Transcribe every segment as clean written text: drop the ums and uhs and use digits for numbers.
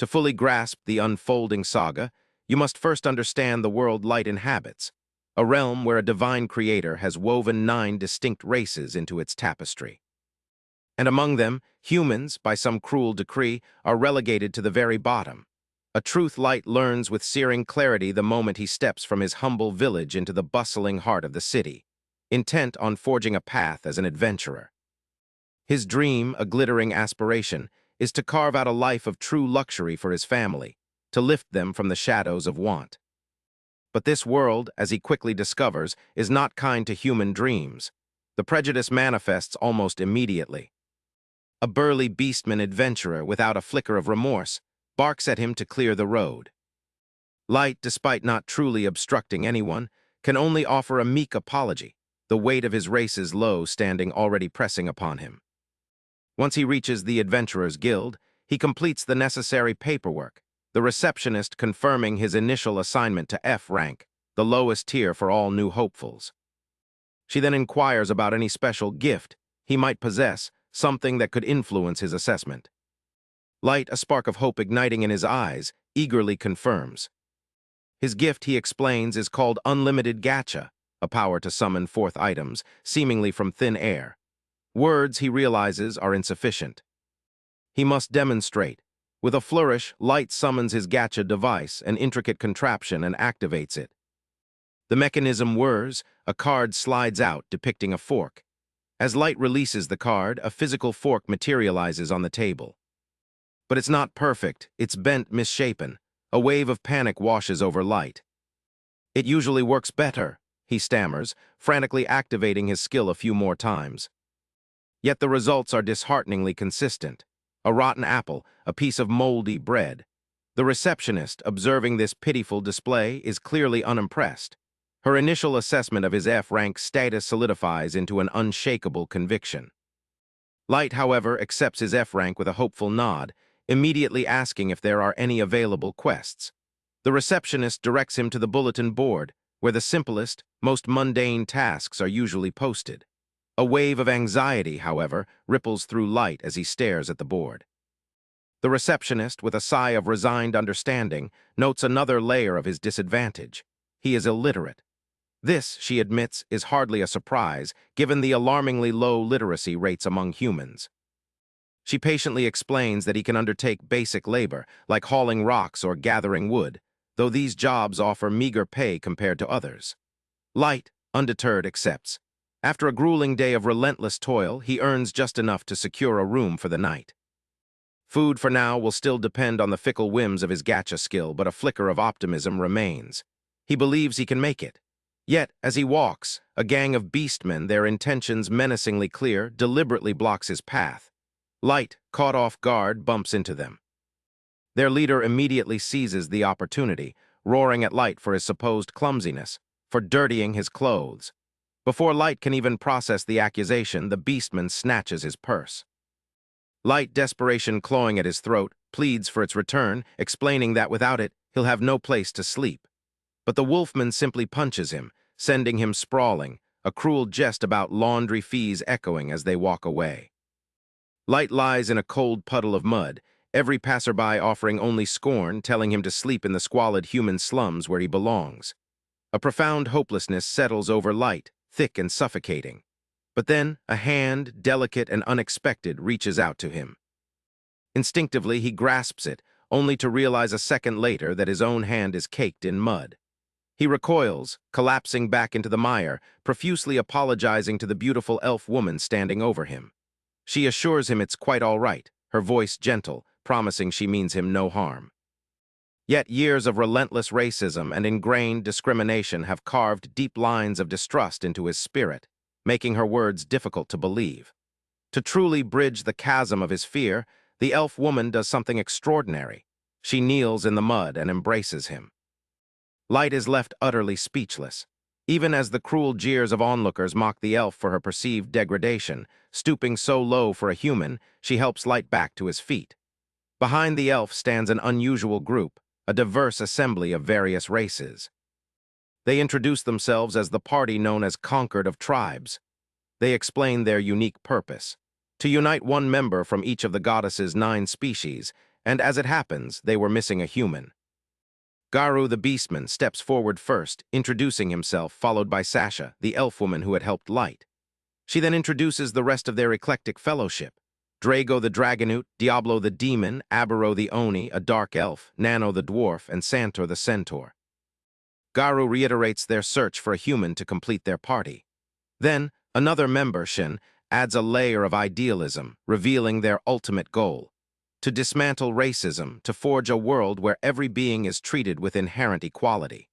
To fully grasp the unfolding saga, you must first understand the world Light inhabits, a realm where a divine creator has woven 9 distinct races into its tapestry. And among them, humans, by some cruel decree, are relegated to the very bottom. A truth Light learns with searing clarity the moment he steps from his humble village into the bustling heart of the city, intent on forging a path as an adventurer. His dream, a glittering aspiration, is to carve out a life of true luxury for his family, to lift them from the shadows of want. But this world, as he quickly discovers, is not kind to human dreams. The prejudice manifests almost immediately. A burly beastman adventurer without a flicker of remorse barks at him to clear the road. Light, despite not truly obstructing anyone, can only offer a meek apology, the weight of his race's low standing already pressing upon him. Once he reaches the Adventurers Guild, he completes the necessary paperwork, the receptionist confirming his initial assignment to F rank, the lowest tier for all new hopefuls. She then inquires about any special gift he might possess, something that could influence his assessment. Light, a spark of hope igniting in his eyes, eagerly confirms. His gift, he explains, is called Unlimited Gacha, a power to summon forth items, seemingly from thin air. Words, he realizes, are insufficient. He must demonstrate. With a flourish, Light summons his gacha device, an intricate contraption, and activates it. The mechanism whirs, a card slides out depicting a fork. As Light releases the card, a physical fork materializes on the table. But it's not perfect, it's bent, misshapen. A wave of panic washes over Light. "It usually works better," he stammers, frantically activating his skill a few more times. Yet the results are dishearteningly consistent. A rotten apple, a piece of moldy bread. The receptionist, observing this pitiful display, is clearly unimpressed. Her initial assessment of his F-rank status solidifies into an unshakable conviction. Light, however, accepts his F-rank with a hopeful nod, immediately asking if there are any available quests. The receptionist directs him to the bulletin board, where the simplest, most mundane tasks are usually posted. A wave of anxiety, however, ripples through Light as he stares at the board. The receptionist, with a sigh of resigned understanding, notes another layer of his disadvantage. He is illiterate. This, she admits, is hardly a surprise, given the alarmingly low literacy rates among humans. She patiently explains that he can undertake basic labor, like hauling rocks or gathering wood, though these jobs offer meager pay compared to others. Light, undeterred, accepts. After a grueling day of relentless toil, he earns just enough to secure a room for the night. Food for now will still depend on the fickle whims of his gacha skill, but a flicker of optimism remains. He believes he can make it. Yet, as he walks, a gang of beastmen, their intentions menacingly clear, deliberately blocks his path. Light, caught off guard, bumps into them. Their leader immediately seizes the opportunity, roaring at Light for his supposed clumsiness, for dirtying his clothes. Before Light can even process the accusation, the beastman snatches his purse. Light, desperation clawing at his throat, pleads for its return, explaining that without it, he'll have no place to sleep. But the wolfman simply punches him, sending him sprawling, a cruel jest about laundry fees echoing as they walk away. Light lies in a cold puddle of mud, every passerby offering only scorn, telling him to sleep in the squalid human slums where he belongs. A profound hopelessness settles over Light, thick and suffocating. But then, a hand, delicate and unexpected, reaches out to him. Instinctively, he grasps it, only to realize a second later that his own hand is caked in mud. He recoils, collapsing back into the mire, profusely apologizing to the beautiful elf woman standing over him. She assures him it's quite all right, her voice gentle, promising she means him no harm. Yet years of relentless racism and ingrained discrimination have carved deep lines of distrust into his spirit, making her words difficult to believe. To truly bridge the chasm of his fear, the elf woman does something extraordinary. She kneels in the mud and embraces him. Light is left utterly speechless. Even as the cruel jeers of onlookers mock the elf for her perceived degradation, stooping so low for a human, she helps Light back to his feet. Behind the elf stands an unusual group, a diverse assembly of various races. They introduce themselves as the party known as Conquered of Tribes. They explain their unique purpose: to unite one member from each of the goddess's 9 species and as it happens, they were missing a human. Garu the Beastman steps forward first, introducing himself, followed by Sasha, the elf woman who had helped Light. She then introduces the rest of their eclectic fellowship. Drago the Dragonute, Diablo the Demon, Abaro the Oni, a dark elf, Nano the Dwarf, and Santor the Centaur. Garu reiterates their search for a human to complete their party. Then, another member, Shin, adds a layer of idealism, revealing their ultimate goal: to dismantle racism, to forge a world where every being is treated with inherent equality.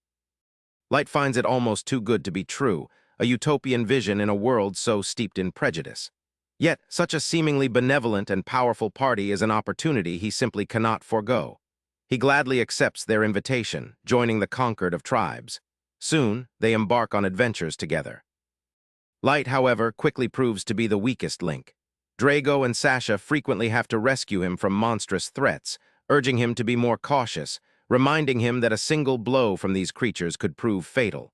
Light finds it almost too good to be true, a utopian vision in a world so steeped in prejudice. Yet, such a seemingly benevolent and powerful party is an opportunity he simply cannot forego. He gladly accepts their invitation, joining the conquered of tribes. Soon, they embark on adventures together. Light, however, quickly proves to be the weakest link. Drago and Sasha frequently have to rescue him from monstrous threats, urging him to be more cautious, reminding him that a single blow from these creatures could prove fatal.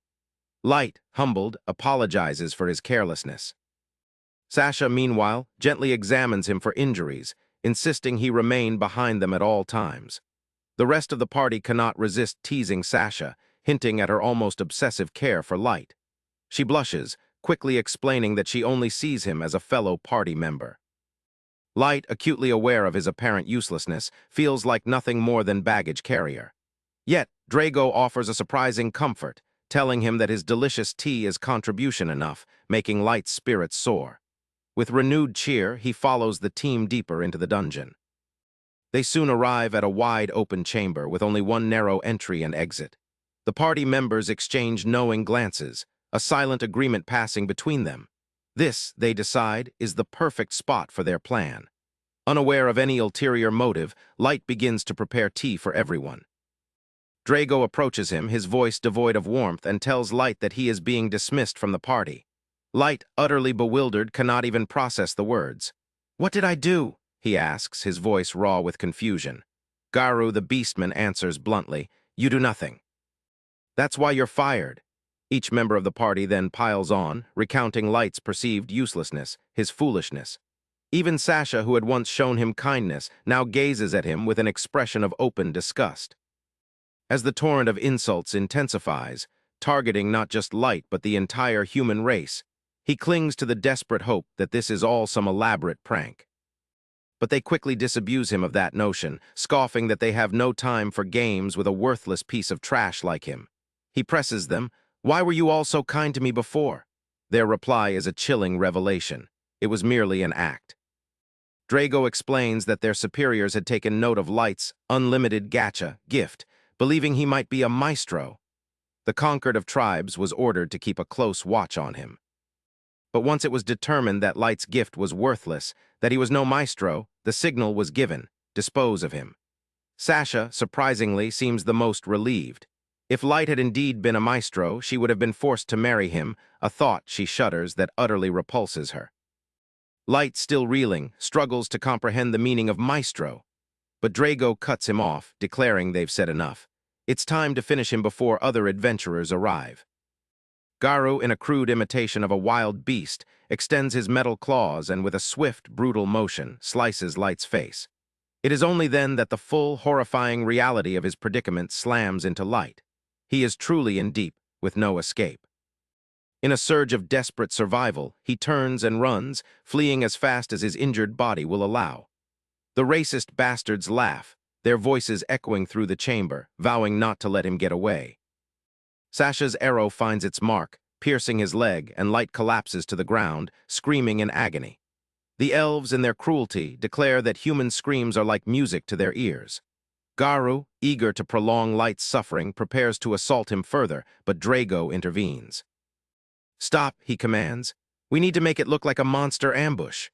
Light, humbled, apologizes for his carelessness. Sasha, meanwhile, gently examines him for injuries, insisting he remain behind them at all times. The rest of the party cannot resist teasing Sasha, hinting at her almost obsessive care for Light. She blushes, quickly explaining that she only sees him as a fellow party member. Light, acutely aware of his apparent uselessness, feels like nothing more than baggage carrier. Yet, Drago offers a surprising comfort, telling him that his delicious tea is contribution enough, making Light's spirits soar. With renewed cheer, he follows the team deeper into the dungeon. They soon arrive at a wide-open chamber with only one narrow entry and exit. The party members exchange knowing glances, a silent agreement passing between them. This, they decide, is the perfect spot for their plan. Unaware of any ulterior motive, Light begins to prepare tea for everyone. Drago approaches him, his voice devoid of warmth, and tells Light that he is being dismissed from the party. Light, utterly bewildered, cannot even process the words. "What did I do?" he asks, his voice raw with confusion. Garu the Beastman answers bluntly, "You do nothing." "That's why you're fired." Each member of the party then piles on, recounting Light's perceived uselessness, his foolishness. Even Sasha, who had once shown him kindness, now gazes at him with an expression of open disgust. As the torrent of insults intensifies, targeting not just Light but the entire human race, he clings to the desperate hope that this is all some elaborate prank. But they quickly disabuse him of that notion, scoffing that they have no time for games with a worthless piece of trash like him. He presses them, "Why were you all so kind to me before?" Their reply is a chilling revelation. It was merely an act. Drago explains that their superiors had taken note of Light's unlimited gacha gift, believing he might be a maestro. The conquered of tribes was ordered to keep a close watch on him. But once it was determined that Light's gift was worthless, that he was no maestro, the signal was given: dispose of him. Sasha, surprisingly, seems the most relieved. If Light had indeed been a maestro, she would have been forced to marry him, a thought, she shudders, that utterly repulses her. Light, still reeling, struggles to comprehend the meaning of maestro. But Drago cuts him off, declaring they've said enough. It's time to finish him before other adventurers arrive. Garu, in a crude imitation of a wild beast, extends his metal claws and with a swift, brutal motion, slices Light's face. It is only then that the full, horrifying reality of his predicament slams into Light. He is truly in deep, with no escape. In a surge of desperate survival, he turns and runs, fleeing as fast as his injured body will allow. The racist bastards laugh, their voices echoing through the chamber, vowing not to let him get away. Sasha's arrow finds its mark, piercing his leg, and Light collapses to the ground, screaming in agony. The elves, in their cruelty, declare that human screams are like music to their ears. Garu, eager to prolong Light's suffering, prepares to assault him further, but Drago intervenes. "Stop," he commands. "We need to make it look like a monster ambush."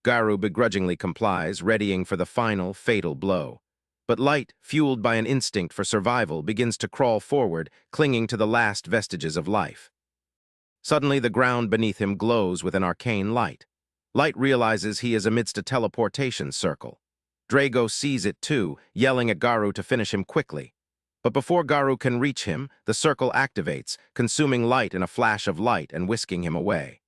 Garu begrudgingly complies, readying for the final, fatal blow. But Light, fueled by an instinct for survival, begins to crawl forward, clinging to the last vestiges of life. Suddenly, the ground beneath him glows with an arcane light. Light realizes he is amidst a teleportation circle. Drago sees it too, yelling at Garu to finish him quickly. But before Garu can reach him, the circle activates, consuming Light in a flash of light and whisking him away.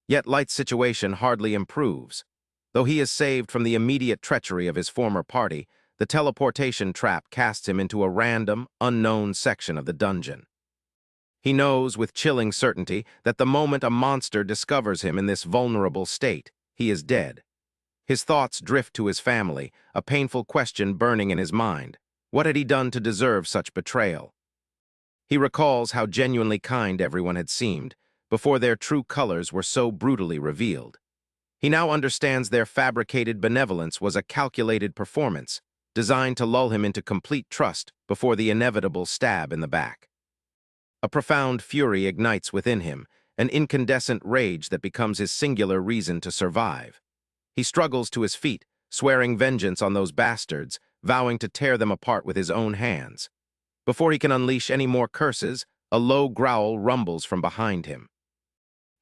Yet Light's situation hardly improves. Though he is saved from the immediate treachery of his former party, the teleportation trap casts him into a random, unknown section of the dungeon. He knows with chilling certainty that the moment a monster discovers him in this vulnerable state, he is dead. His thoughts drift to his family, a painful question burning in his mind. What had he done to deserve such betrayal? He recalls how genuinely kind everyone had seemed, before their true colors were so brutally revealed. He now understands their fabricated benevolence was a calculated performance, designed to lull him into complete trust before the inevitable stab in the back. A profound fury ignites within him, an incandescent rage that becomes his singular reason to survive. He struggles to his feet, swearing vengeance on those bastards, vowing to tear them apart with his own hands. Before he can unleash any more curses, a low growl rumbles from behind him.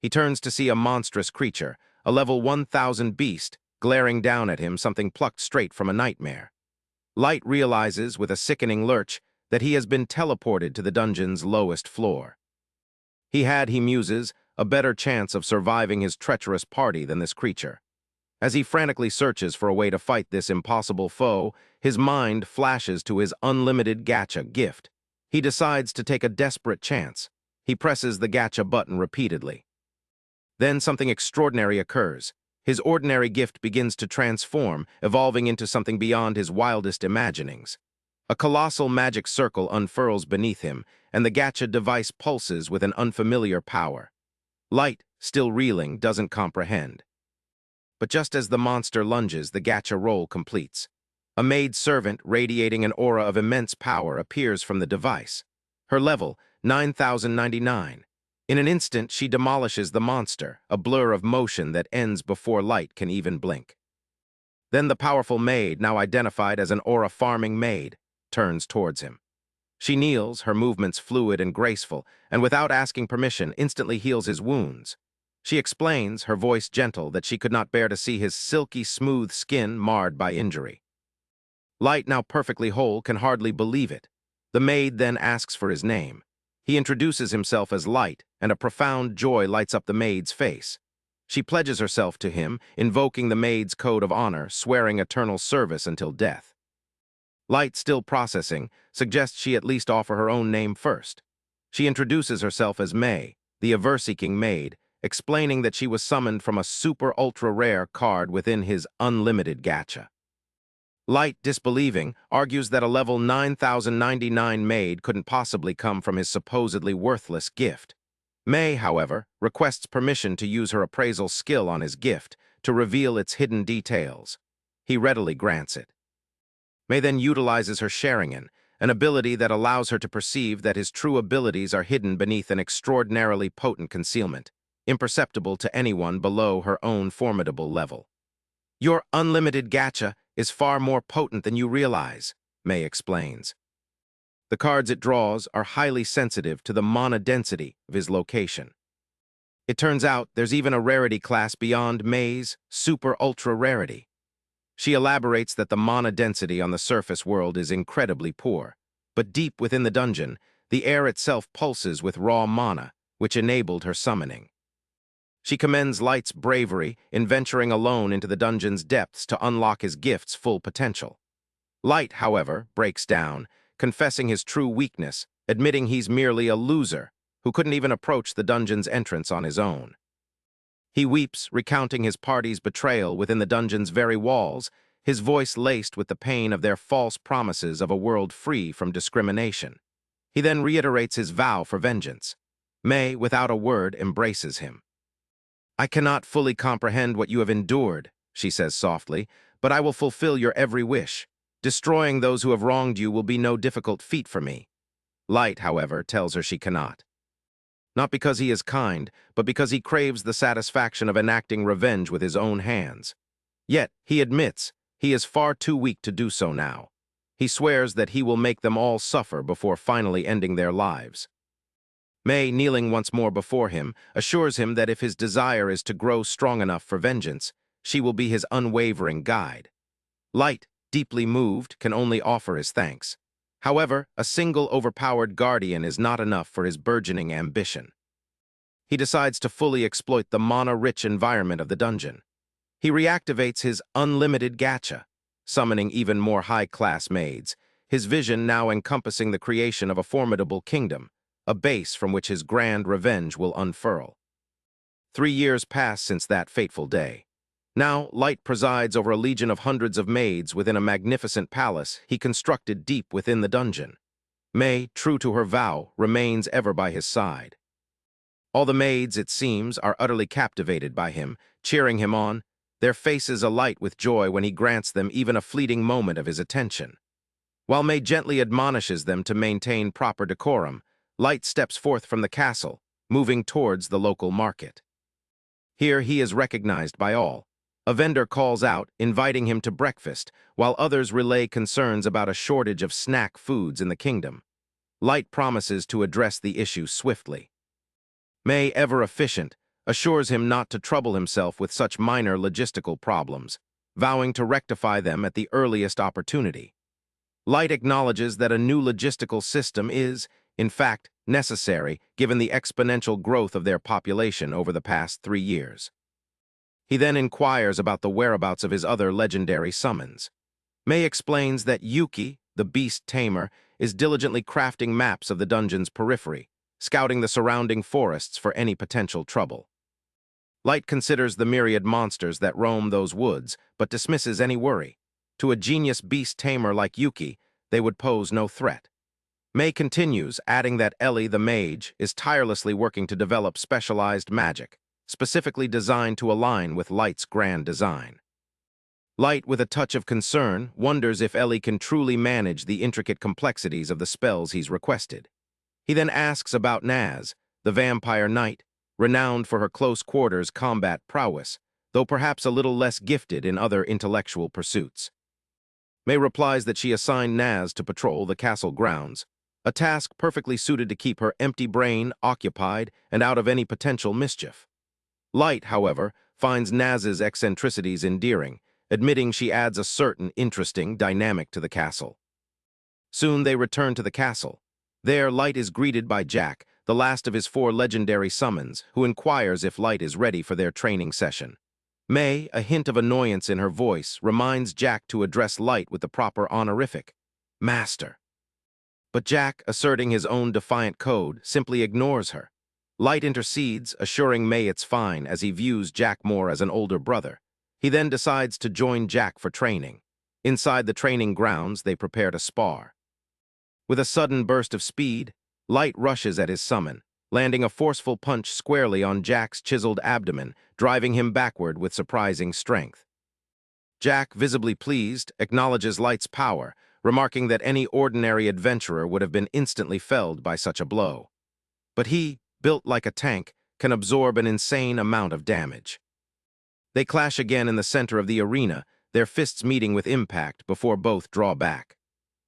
He turns to see a monstrous creature, a level 1000 beast, glaring down at him, something plucked straight from a nightmare. Light realizes, with a sickening lurch, that he has been teleported to the dungeon's lowest floor. He had, he muses, a better chance of surviving his treacherous party than this creature. As he frantically searches for a way to fight this impossible foe, his mind flashes to his unlimited gacha gift. He decides to take a desperate chance. He presses the gacha button repeatedly. Then something extraordinary occurs. His ordinary gift begins to transform, evolving into something beyond his wildest imaginings. A colossal magic circle unfurls beneath him, and the gacha device pulses with an unfamiliar power. Light, still reeling, doesn't comprehend. But just as the monster lunges, the gacha roll completes. A maid-servant radiating an aura of immense power appears from the device. Her level, 9099. In an instant, she demolishes the monster, a blur of motion that ends before Light can even blink. Then the powerful maid, now identified as an aura-farming maid, turns towards him. She kneels, her movements fluid and graceful, and without asking permission, instantly heals his wounds. She explains, her voice gentle, that she could not bear to see his silky, smooth skin marred by injury. Light, now perfectly whole, can hardly believe it. The maid then asks for his name. He introduces himself as Light, and a profound joy lights up the maid's face. She pledges herself to him, invoking the maid's code of honor, swearing eternal service until death. Light, still processing, suggests she at least offer her own name first. She introduces herself as May, the aver-seeking maid, explaining that she was summoned from a super-ultra-rare card within his unlimited gacha. Light, disbelieving, argues that a level 9099 maid couldn't possibly come from his supposedly worthless gift. May, however, requests permission to use her appraisal skill on his gift to reveal its hidden details. He readily grants it. May then utilizes her Sharingan, an ability that allows her to perceive that his true abilities are hidden beneath an extraordinarily potent concealment, imperceptible to anyone below her own formidable level. Your unlimited gacha is far more potent than you realize, May explains. The cards it draws are highly sensitive to the mana density of his location. It turns out there's even a rarity class beyond May's super-ultra rarity. She elaborates that the mana density on the surface world is incredibly poor, but deep within the dungeon, the air itself pulses with raw mana, which enabled her summoning. She commends Light's bravery in venturing alone into the dungeon's depths to unlock his gift's full potential. Light, however, breaks down, confessing his true weakness, admitting he's merely a loser who couldn't even approach the dungeon's entrance on his own. He weeps, recounting his party's betrayal within the dungeon's very walls, his voice laced with the pain of their false promises of a world free from discrimination. He then reiterates his vow for vengeance. May, without a word, embraces him. I cannot fully comprehend what you have endured, she says softly, but I will fulfill your every wish. Destroying those who have wronged you will be no difficult feat for me. Light, however, tells her she cannot. Not because he is kind, but because he craves the satisfaction of enacting revenge with his own hands. Yet, he admits, he is far too weak to do so now. He swears that he will make them all suffer before finally ending their lives. May, kneeling once more before him, assures him that if his desire is to grow strong enough for vengeance, she will be his unwavering guide. Light, deeply moved, can only offer his thanks. However, a single overpowered guardian is not enough for his burgeoning ambition. He decides to fully exploit the mana-rich environment of the dungeon. He reactivates his unlimited gacha, summoning even more high-class maids, his vision now encompassing the creation of a formidable kingdom, a base from which his grand revenge will unfurl. 3 years pass since that fateful day. Now, Light presides over a legion of hundreds of maids within a magnificent palace he constructed deep within the dungeon. May, true to her vow, remains ever by his side. All the maids, it seems, are utterly captivated by him, cheering him on, their faces alight with joy when he grants them even a fleeting moment of his attention. While May gently admonishes them to maintain proper decorum, Light steps forth from the castle, moving towards the local market. Here he is recognized by all. A vendor calls out, inviting him to breakfast, while others relay concerns about a shortage of snack foods in the kingdom. Light promises to address the issue swiftly. May, ever efficient, assures him not to trouble himself with such minor logistical problems, vowing to rectify them at the earliest opportunity. Light acknowledges that a new logistical system is, in fact, necessary given the exponential growth of their population over the past 3 years. He then inquires about the whereabouts of his other legendary summons. May explains that Yuki, the beast tamer, is diligently crafting maps of the dungeon's periphery, scouting the surrounding forests for any potential trouble. Light considers the myriad monsters that roam those woods, but dismisses any worry. To a genius beast tamer like Yuki, they would pose no threat. May continues, adding that Ellie the mage is tirelessly working to develop specialized magic, specifically designed to align with Light's grand design. Light, with a touch of concern, wonders if Ellie can truly manage the intricate complexities of the spells he's requested. He then asks about Naz, the vampire knight, renowned for her close-quarters combat prowess, though perhaps a little less gifted in other intellectual pursuits. May replies that she assigned Naz to patrol the castle grounds, a task perfectly suited to keep her empty brain occupied and out of any potential mischief. Light, however, finds Naz's eccentricities endearing, admitting she adds a certain interesting dynamic to the castle. Soon they return to the castle. There, Light is greeted by Jack, the last of his 4 legendary summons, who inquires if Light is ready for their training session. May, a hint of annoyance in her voice, reminds Jack to address Light with the proper honorific, Master. But Jack, asserting his own defiant code, simply ignores her. Light intercedes, assuring May it's fine as he views Jack more as an older brother. He then decides to join Jack for training. Inside the training grounds, they prepare to spar. With a sudden burst of speed, Light rushes at his summon, landing a forceful punch squarely on Jack's chiseled abdomen, driving him backward with surprising strength. Jack, visibly pleased, acknowledges Light's power, remarking that any ordinary adventurer would have been instantly felled by such a blow. But he, built like a tank, can absorb an insane amount of damage. They clash again in the center of the arena, their fists meeting with impact before both draw back.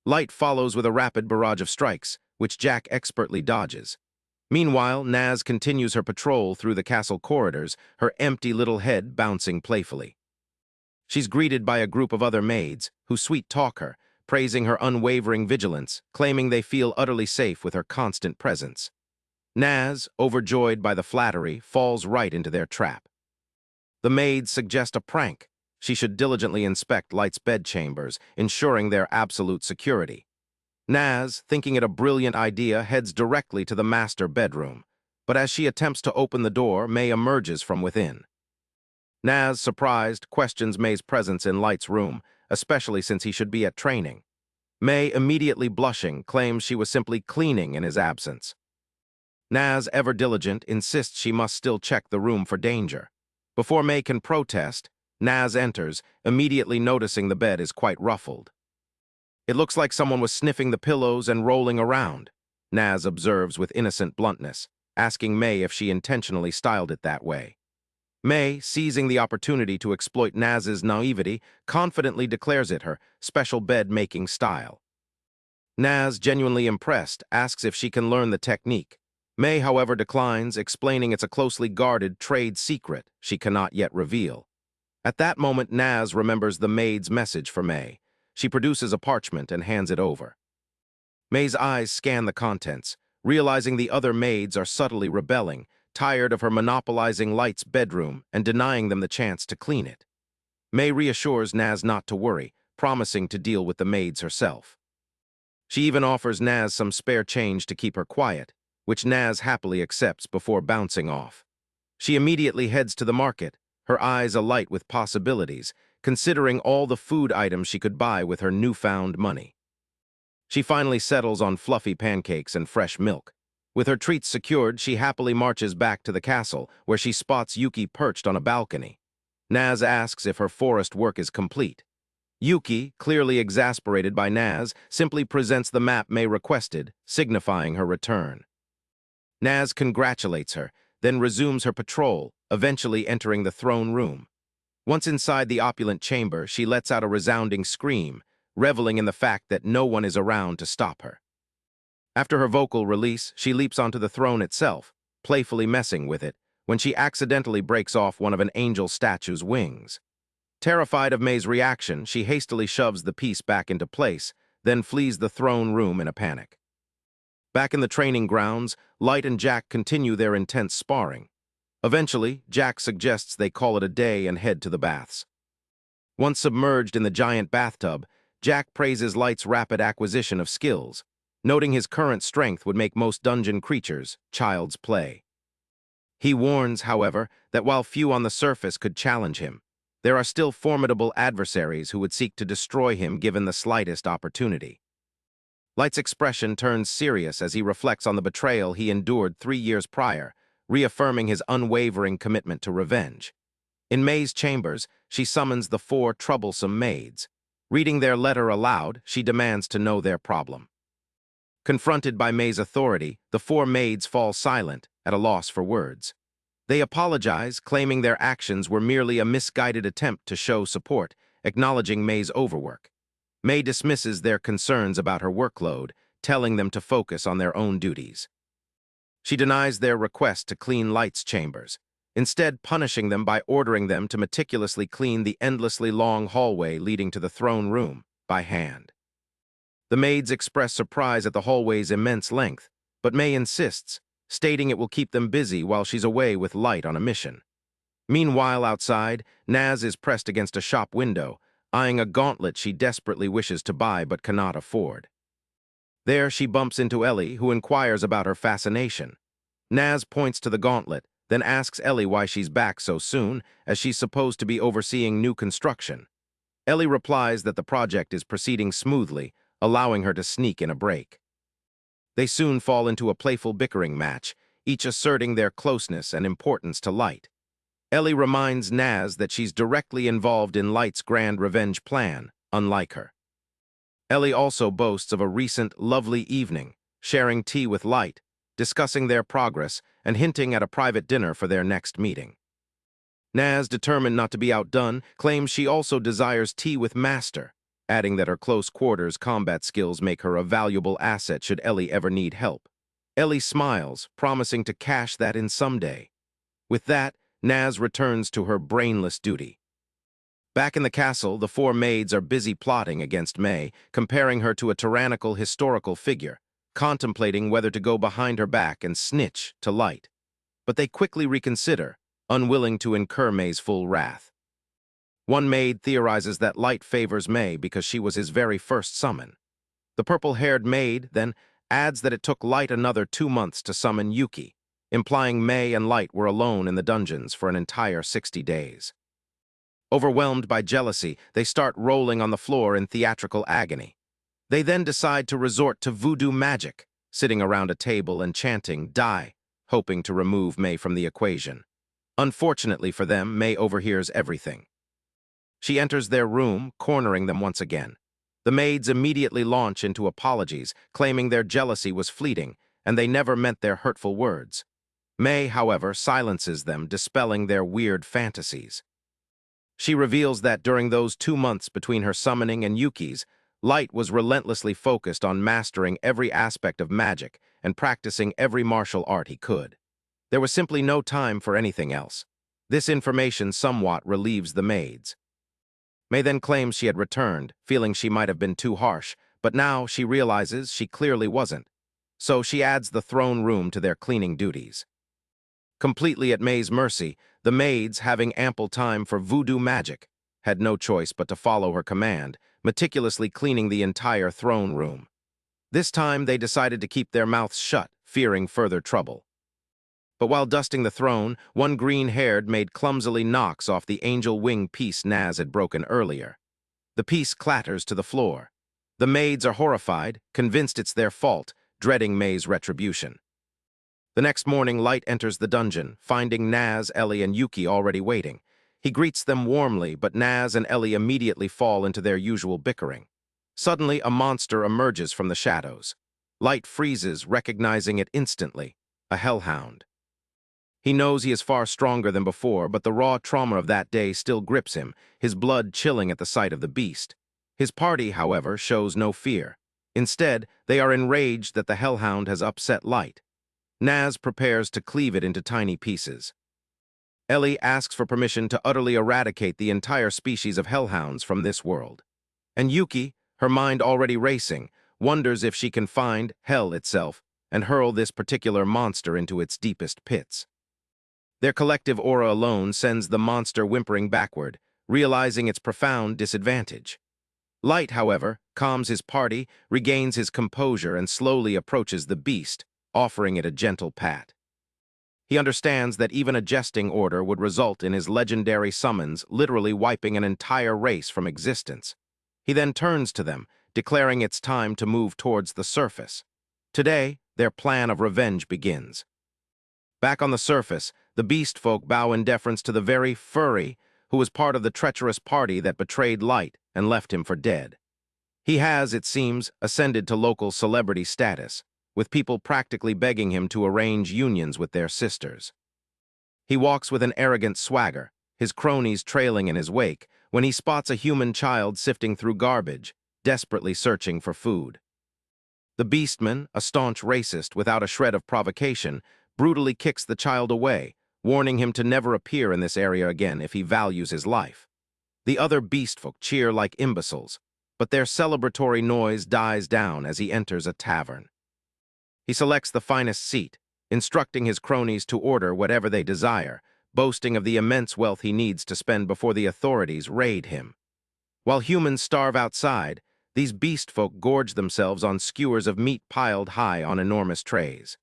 Light follows with a rapid barrage of strikes, which Jack expertly dodges. Meanwhile, Naz continues her patrol through the castle corridors, her empty little head bouncing playfully. She's greeted by a group of other maids, who sweet-talk her, praising her unwavering vigilance, claiming they feel utterly safe with her constant presence. Naz, overjoyed by the flattery, falls right into their trap. The maids suggest a prank. She should diligently inspect Light's bedchambers, ensuring their absolute security. Naz, thinking it a brilliant idea, heads directly to the master bedroom. But as she attempts to open the door, May emerges from within. Naz, surprised, questions May's presence in Light's room, especially since he should be at training. May, immediately blushing, claims she was simply cleaning in his absence. Naz, ever diligent, insists she must still check the room for danger. Before May can protest, Naz enters, immediately noticing the bed is quite ruffled. It looks like someone was sniffing the pillows and rolling around, Naz observes with innocent bluntness, asking May if she intentionally styled it that way. May, seizing the opportunity to exploit Naz's naivety, confidently declares it her special bed-making style. Naz, genuinely impressed, asks if she can learn the technique. May, however, declines, explaining it's a closely guarded trade secret she cannot yet reveal. At that moment, Naz remembers the maid's message for May. She produces a parchment and hands it over. May's eyes scan the contents, realizing the other maids are subtly rebelling, tired of her monopolizing Light's bedroom and denying them the chance to clean it. May reassures Naz not to worry, promising to deal with the maids herself. She even offers Naz some spare change to keep her quiet, which Naz happily accepts before bouncing off. She immediately heads to the market, her eyes alight with possibilities, considering all the food items she could buy with her newfound money. She finally settles on fluffy pancakes and fresh milk. With her treats secured, she happily marches back to the castle, where she spots Yuki perched on a balcony. Naz asks if her forest work is complete. Yuki, clearly exasperated by Naz, simply presents the map May requested, signifying her return. Naz congratulates her, then resumes her patrol, eventually entering the throne room. Once inside the opulent chamber, she lets out a resounding scream, reveling in the fact that no one is around to stop her. After her vocal release, she leaps onto the throne itself, playfully messing with it, when she accidentally breaks off one of an angel statue's wings. Terrified of May's reaction, she hastily shoves the piece back into place, then flees the throne room in a panic. Back in the training grounds, Light and Jack continue their intense sparring. Eventually, Jack suggests they call it a day and head to the baths. Once submerged in the giant bathtub, Jack praises Light's rapid acquisition of skills, noting his current strength would make most dungeon creatures child's play. He warns, however, that while few on the surface could challenge him, there are still formidable adversaries who would seek to destroy him given the slightest opportunity. Light's expression turns serious as he reflects on the betrayal he endured 3 years prior, reaffirming his unwavering commitment to revenge. In May's chambers, she summons the 4 troublesome maids. Reading their letter aloud, she demands to know their problem. Confronted by May's authority, the 4 maids fall silent, at a loss for words. They apologize, claiming their actions were merely a misguided attempt to show support, acknowledging May's overwork. May dismisses their concerns about her workload, telling them to focus on their own duties. She denies their request to clean Light's chambers, instead punishing them by ordering them to meticulously clean the endlessly long hallway leading to the throne room by hand. The maids express surprise at the hallway's immense length, but May insists, stating it will keep them busy while she's away with Light on a mission. Meanwhile, outside, Naz is pressed against a shop window, eyeing a gauntlet she desperately wishes to buy but cannot afford. There, she bumps into Ellie, who inquires about her fascination. Naz points to the gauntlet, then asks Ellie why she's back so soon, as she's supposed to be overseeing new construction. Ellie replies that the project is proceeding smoothly, allowing her to sneak in a break. They soon fall into a playful bickering match, each asserting their closeness and importance to Light. Ellie reminds Naz that she's directly involved in Light's grand revenge plan, unlike her. Ellie also boasts of a recent, lovely evening, sharing tea with Light, discussing their progress, and hinting at a private dinner for their next meeting. Naz, determined not to be outdone, claims she also desires tea with Master, adding that her close-quarters combat skills make her a valuable asset should Ellie ever need help. Ellie smiles, promising to cash that in someday. With that, Naz returns to her brainless duty. Back in the castle, the 4 maids are busy plotting against May, comparing her to a tyrannical historical figure, contemplating whether to go behind her back and snitch to Light. But they quickly reconsider, unwilling to incur May's full wrath. One maid theorizes that Light favors May because she was his very first summon. The purple-haired maid then adds that it took Light another 2 months to summon Yuki, implying May and Light were alone in the dungeons for an entire 60 days. Overwhelmed by jealousy, they start rolling on the floor in theatrical agony. They then decide to resort to voodoo magic, sitting around a table and chanting, "Die," hoping to remove May from the equation. Unfortunately for them, May overhears everything. She enters their room, cornering them once again. The maids immediately launch into apologies, claiming their jealousy was fleeting, and they never meant their hurtful words. May, however, silences them, dispelling their weird fantasies. She reveals that during those 2 months between her summoning and Yuki's, Light was relentlessly focused on mastering every aspect of magic and practicing every martial art he could. There was simply no time for anything else. This information somewhat relieves the maids. May then claims she had returned, feeling she might have been too harsh, but now she realizes she clearly wasn't. So she adds the throne room to their cleaning duties. Completely at May's mercy, the maids, having ample time for voodoo magic, had no choice but to follow her command, meticulously cleaning the entire throne room. This time, they decided to keep their mouths shut, fearing further trouble. But while dusting the throne, one green-haired maid clumsily knocks off the angel wing piece Naz had broken earlier. The piece clatters to the floor. The maids are horrified, convinced it's their fault, dreading May's retribution. The next morning, Light enters the dungeon, finding Naz, Ellie, and Yuki already waiting. He greets them warmly, but Naz and Ellie immediately fall into their usual bickering. Suddenly, a monster emerges from the shadows. Light freezes, recognizing it instantly, a hellhound. He knows he is far stronger than before, but the raw trauma of that day still grips him, his blood chilling at the sight of the beast. His party, however, shows no fear. Instead, they are enraged that the hellhound has upset Light. Naz prepares to cleave it into tiny pieces. Ellie asks for permission to utterly eradicate the entire species of hellhounds from this world. And Yuki, her mind already racing, wonders if she can find hell itself and hurl this particular monster into its deepest pits. Their collective aura alone sends the monster whimpering backward, realizing its profound disadvantage. Light, however, calms his party, regains his composure, and slowly approaches the beast, offering it a gentle pat. He understands that even a jesting order would result in his legendary summons literally wiping an entire race from existence. He then turns to them, declaring it's time to move towards the surface. Today, their plan of revenge begins. Back on the surface, the beast folk bow in deference to the very furry who was part of the treacherous party that betrayed Light and left him for dead. He has, it seems, ascended to local celebrity status, with people practically begging him to arrange unions with their sisters. He walks with an arrogant swagger, his cronies trailing in his wake, when he spots a human child sifting through garbage, desperately searching for food. The beastman, a staunch racist without a shred of provocation, brutally kicks the child away, warning him to never appear in this area again if he values his life. The other beastfolk cheer like imbeciles, but their celebratory noise dies down as he enters a tavern. He selects the finest seat, instructing his cronies to order whatever they desire, boasting of the immense wealth he needs to spend before the authorities raid him. While humans starve outside, these beastfolk gorge themselves on skewers of meat piled high on enormous trays.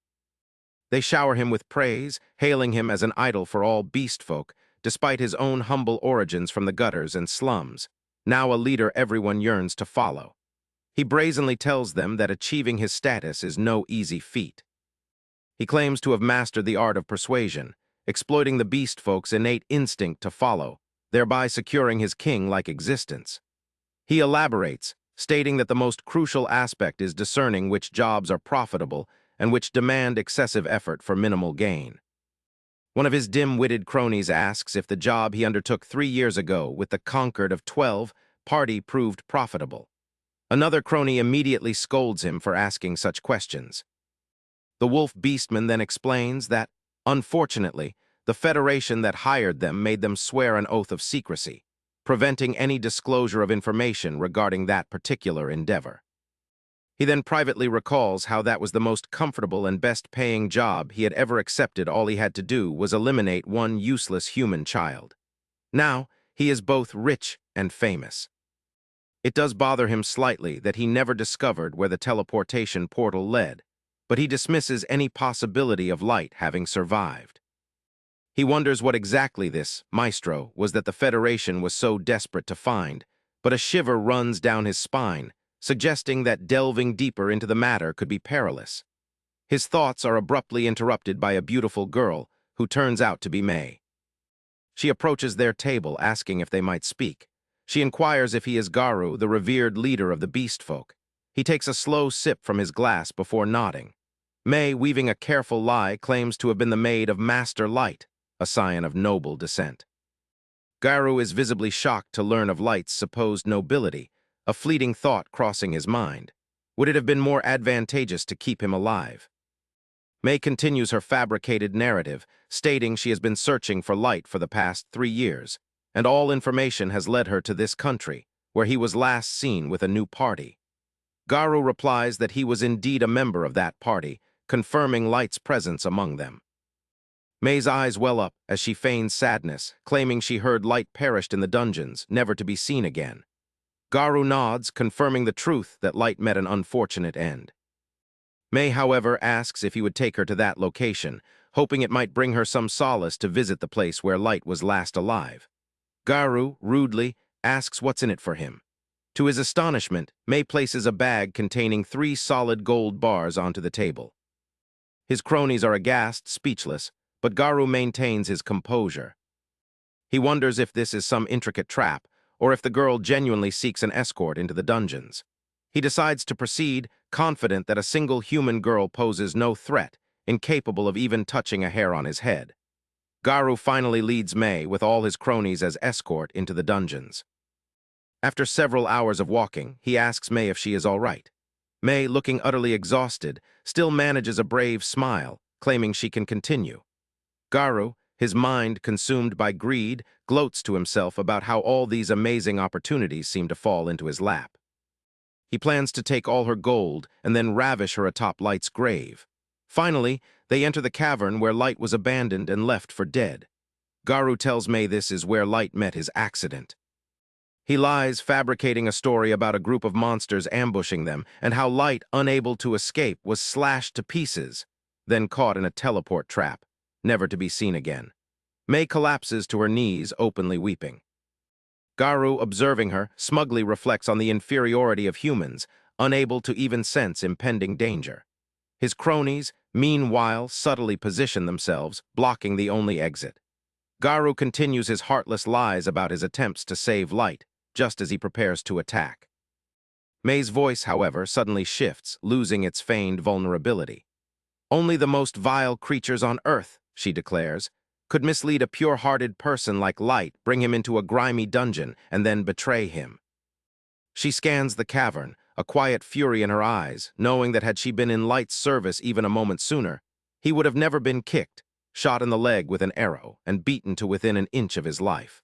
They shower him with praise, hailing him as an idol for all beastfolk, despite his own humble origins from the gutters and slums, now a leader everyone yearns to follow. He brazenly tells them that achieving his status is no easy feat. He claims to have mastered the art of persuasion, exploiting the beastfolk's innate instinct to follow, thereby securing his king-like existence. He elaborates, stating that the most crucial aspect is discerning which jobs are profitable and which demand excessive effort for minimal gain. One of his dim-witted cronies asks if the job he undertook 3 years ago with the Concord of 12 party proved profitable. Another crony immediately scolds him for asking such questions. The wolf beastman then explains that, unfortunately, the Federation that hired them made them swear an oath of secrecy, preventing any disclosure of information regarding that particular endeavor. He then privately recalls how that was the most comfortable and best-paying job he had ever accepted. All he had to do was eliminate one useless human child. Now, he is both rich and famous. It does bother him slightly that he never discovered where the teleportation portal led, but he dismisses any possibility of Light having survived. He wonders what exactly this, Maestro, was that the Federation was so desperate to find, but a shiver runs down his spine, suggesting that delving deeper into the matter could be perilous. His thoughts are abruptly interrupted by a beautiful girl who turns out to be May. She approaches their table asking if they might speak. She inquires if he is Garu, the revered leader of the beast folk. He takes a slow sip from his glass before nodding. May, weaving a careful lie, claims to have been the maid of Master Light, a scion of noble descent. Garu is visibly shocked to learn of Light's supposed nobility, a fleeting thought crossing his mind. Would it have been more advantageous to keep him alive? May continues her fabricated narrative, stating she has been searching for Light for the past 3 years, and all information has led her to this country, where he was last seen with a new party. Garu replies that he was indeed a member of that party, confirming Light's presence among them. May's eyes well up as she feigns sadness, claiming she heard Light perished in the dungeons, never to be seen again. Garu nods, confirming the truth that Light met an unfortunate end. May, however, asks if he would take her to that location, hoping it might bring her some solace to visit the place where Light was last alive. Garu, rudely, asks what's in it for him. To his astonishment, May places a bag containing 3 solid gold bars onto the table. His cronies are aghast, speechless, but Garu maintains his composure. He wonders if this is some intricate trap, or if the girl genuinely seeks an escort into the dungeons. He decides to proceed, confident that a single human girl poses no threat, incapable of even touching a hair on his head. Garu finally leads May, with all his cronies as escort, into the dungeons. After several hours of walking, he asks May if she is all right. May, looking utterly exhausted, still manages a brave smile, claiming she can continue. Garu, his mind consumed by greed, gloats to himself about how all these amazing opportunities seem to fall into his lap. He plans to take all her gold and then ravish her atop Light's grave. Finally, they enter the cavern where Light was abandoned and left for dead. Garu tells May this is where Light met his accident. He lies, fabricating a story about a group of monsters ambushing them and how Light, unable to escape, was slashed to pieces, then caught in a teleport trap, never to be seen again. May collapses to her knees, openly weeping. Garu, observing her, smugly reflects on the inferiority of humans, unable to even sense impending danger. His cronies, meanwhile, subtly position themselves, blocking the only exit. Garu continues his heartless lies about his attempts to save Light, just as he prepares to attack. May's voice, however, suddenly shifts, losing its feigned vulnerability. "Only the most vile creatures on Earth," she declares, "could mislead a pure-hearted person like Light, bring him into a grimy dungeon, and then betray him." She scans the cavern, a quiet fury in her eyes, knowing that had she been in Light's service even a moment sooner, he would have never been kicked, shot in the leg with an arrow, and beaten to within an inch of his life.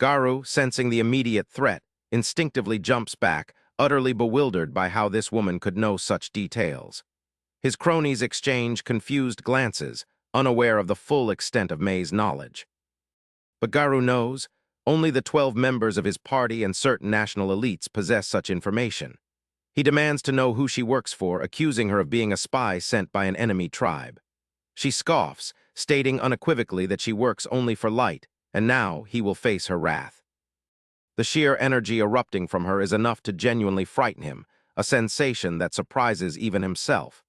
Garu, sensing the immediate threat, instinctively jumps back, utterly bewildered by how this woman could know such details. His cronies exchange confused glances, unaware of the full extent of May's knowledge. But Garu knows only the 12 members of his party and certain national elites possess such information. He demands to know who she works for, accusing her of being a spy sent by an enemy tribe. She scoffs, stating unequivocally that she works only for Light, and now he will face her wrath. The sheer energy erupting from her is enough to genuinely frighten him, a sensation that surprises even himself.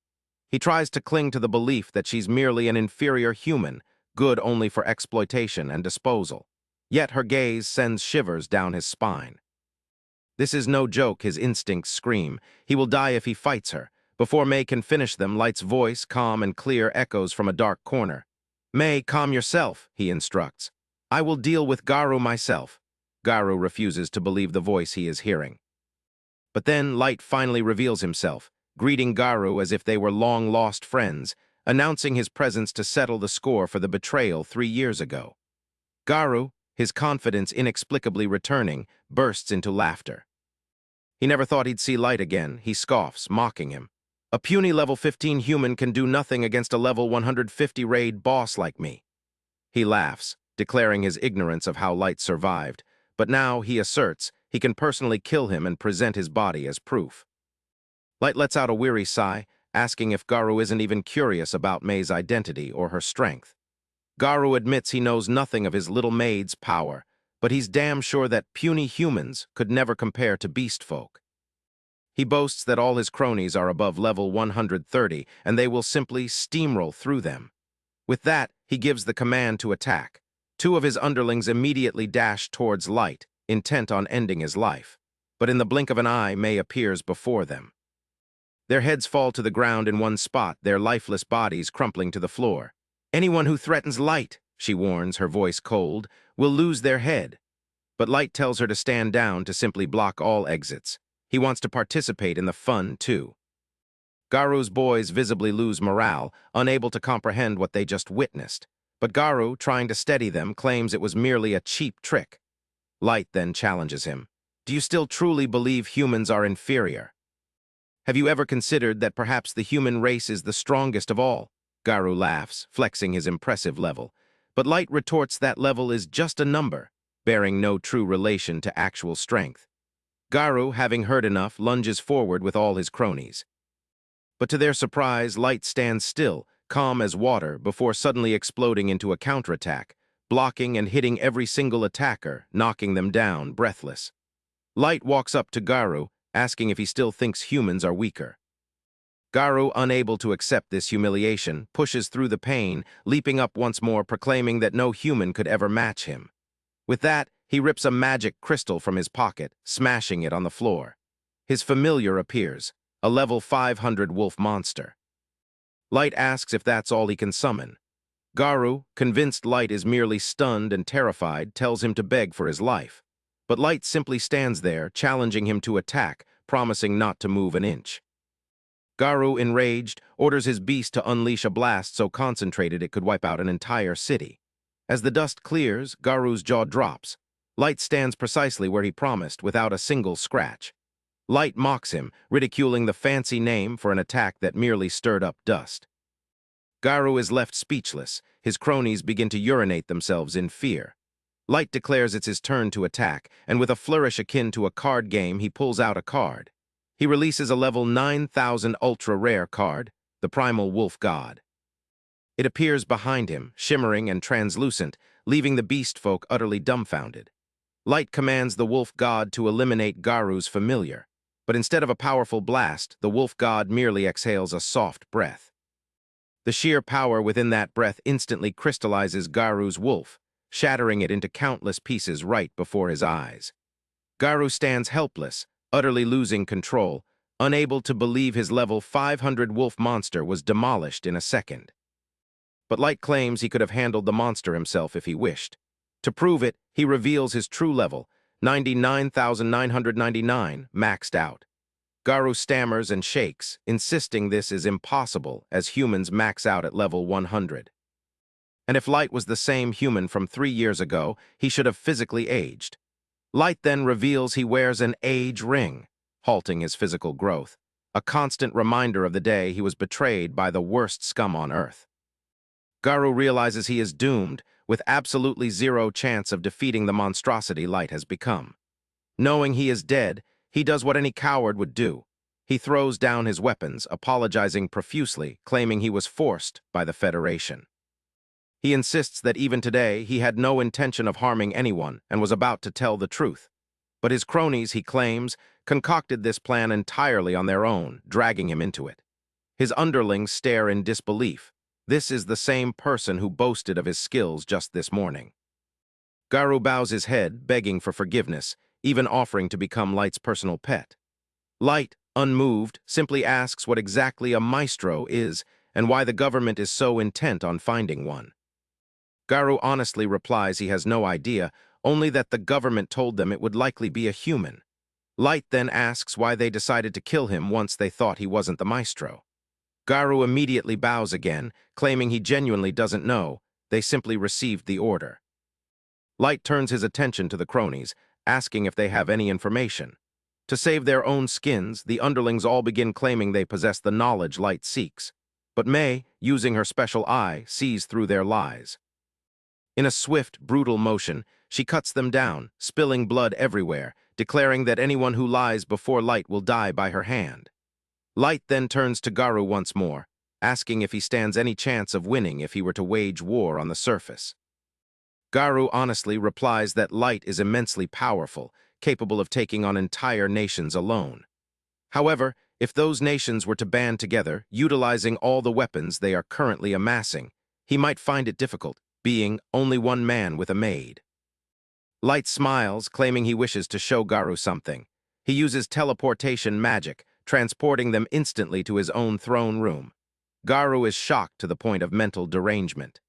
He tries to cling to the belief that she's merely an inferior human, good only for exploitation and disposal. Yet her gaze sends shivers down his spine. This is no joke, his instincts scream. He will die if he fights her. Before May can finish them, Light's voice, calm and clear, echoes from a dark corner. "May, calm yourself," he instructs. "I will deal with Garu myself." Garu refuses to believe the voice he is hearing. But then Light finally reveals himself, greeting Garu as if they were long-lost friends, announcing his presence to settle the score for the betrayal 3 years ago. Garu, his confidence inexplicably returning, bursts into laughter. He never thought he'd see Light again. He scoffs, mocking him. "A puny level 15 human can do nothing against a level 150 raid boss like me." He laughs, declaring his ignorance of how Light survived, but now, he asserts, he can personally kill him and present his body as proof. Light lets out a weary sigh, asking if Garu isn't even curious about May's identity or her strength. Garu admits he knows nothing of his little maid's power, but he's damn sure that puny humans could never compare to beast folk. He boasts that all his cronies are above level 130, and they will simply steamroll through them. With that, he gives the command to attack. 2 of his underlings immediately dash towards Light, intent on ending his life. But in the blink of an eye, May appears before them. Their heads fall to the ground in one spot, their lifeless bodies crumpling to the floor. "Anyone who threatens Light," she warns, her voice cold, "will lose their head." But Light tells her to stand down, to simply block all exits. He wants to participate in the fun, too. Garu's boys visibly lose morale, unable to comprehend what they just witnessed. But Garu, trying to steady them, claims it was merely a cheap trick. Light then challenges him. "Do you still truly believe humans are inferior? Have you ever considered that perhaps the human race is the strongest of all?" Garu laughs, flexing his impressive level. But Light retorts that level is just a number, bearing no true relation to actual strength. Garu, having heard enough, lunges forward with all his cronies. But to their surprise, Light stands still, calm as water, before suddenly exploding into a counterattack, blocking and hitting every single attacker, knocking them down, breathless. Light walks up to Garu, asking if he still thinks humans are weaker. Garu, unable to accept this humiliation, pushes through the pain, leaping up once more, proclaiming that no human could ever match him. With that, he rips a magic crystal from his pocket, smashing it on the floor. His familiar appears, a level 500 wolf monster. Light asks if that's all he can summon. Garu, convinced Light is merely stunned and terrified, tells him to beg for his life. But Light simply stands there, challenging him to attack, promising not to move an inch. Garu, enraged, orders his beast to unleash a blast so concentrated it could wipe out an entire city. As the dust clears, Garu's jaw drops. Light stands precisely where he promised, without a single scratch. Light mocks him, ridiculing the fancy name for an attack that merely stirred up dust. Garu is left speechless. His cronies begin to urinate themselves in fear. Light declares it's his turn to attack, and with a flourish akin to a card game, he pulls out a card. He releases a level 9000 ultra-rare card, the Primal Wolf God. It appears behind him, shimmering and translucent, leaving the beast folk utterly dumbfounded. Light commands the Wolf God to eliminate Garu's familiar, but instead of a powerful blast, the Wolf God merely exhales a soft breath. The sheer power within that breath instantly crystallizes Garu's wolf, shattering it into countless pieces right before his eyes. Garu stands helpless, utterly losing control, unable to believe his level 500 wolf monster was demolished in a second. But Light claims he could have handled the monster himself if he wished. To prove it, he reveals his true level, 99,999, maxed out. Garu stammers and shakes, insisting this is impossible, as humans max out at level 100. And if Light was the same human from 3 years ago, he should have physically aged. Light then reveals he wears an age ring, halting his physical growth, a constant reminder of the day he was betrayed by the worst scum on Earth. Garu realizes he is doomed, with absolutely zero chance of defeating the monstrosity Light has become. Knowing he is dead, he does what any coward would do. He throws down his weapons, apologizing profusely, claiming he was forced by the Federation. He insists that even today he had no intention of harming anyone and was about to tell the truth. But his cronies, he claims, concocted this plan entirely on their own, dragging him into it. His underlings stare in disbelief. This is the same person who boasted of his skills just this morning. Garu bows his head, begging for forgiveness, even offering to become Light's personal pet. Light, unmoved, simply asks what exactly a maestro is and why the government is so intent on finding one. Garu honestly replies he has no idea, only that the government told them it would likely be a human. Light then asks why they decided to kill him once they thought he wasn't the maestro. Garu immediately bows again, claiming he genuinely doesn't know. They simply received the order. Light turns his attention to the cronies, asking if they have any information. To save their own skins, the underlings all begin claiming they possess the knowledge Light seeks. But May, using her special eye, sees through their lies. In a swift, brutal motion, she cuts them down, spilling blood everywhere, declaring that anyone who lies before Light will die by her hand. Light then turns to Garu once more, asking if he stands any chance of winning if he were to wage war on the surface. Garu honestly replies that Light is immensely powerful, capable of taking on entire nations alone. However, if those nations were to band together, utilizing all the weapons they are currently amassing, he might find it difficult, being only one man with a maid. Light smiles, claiming he wishes to show Garu something. He uses teleportation magic, transporting them instantly to his own throne room. Garu is shocked to the point of mental derangement.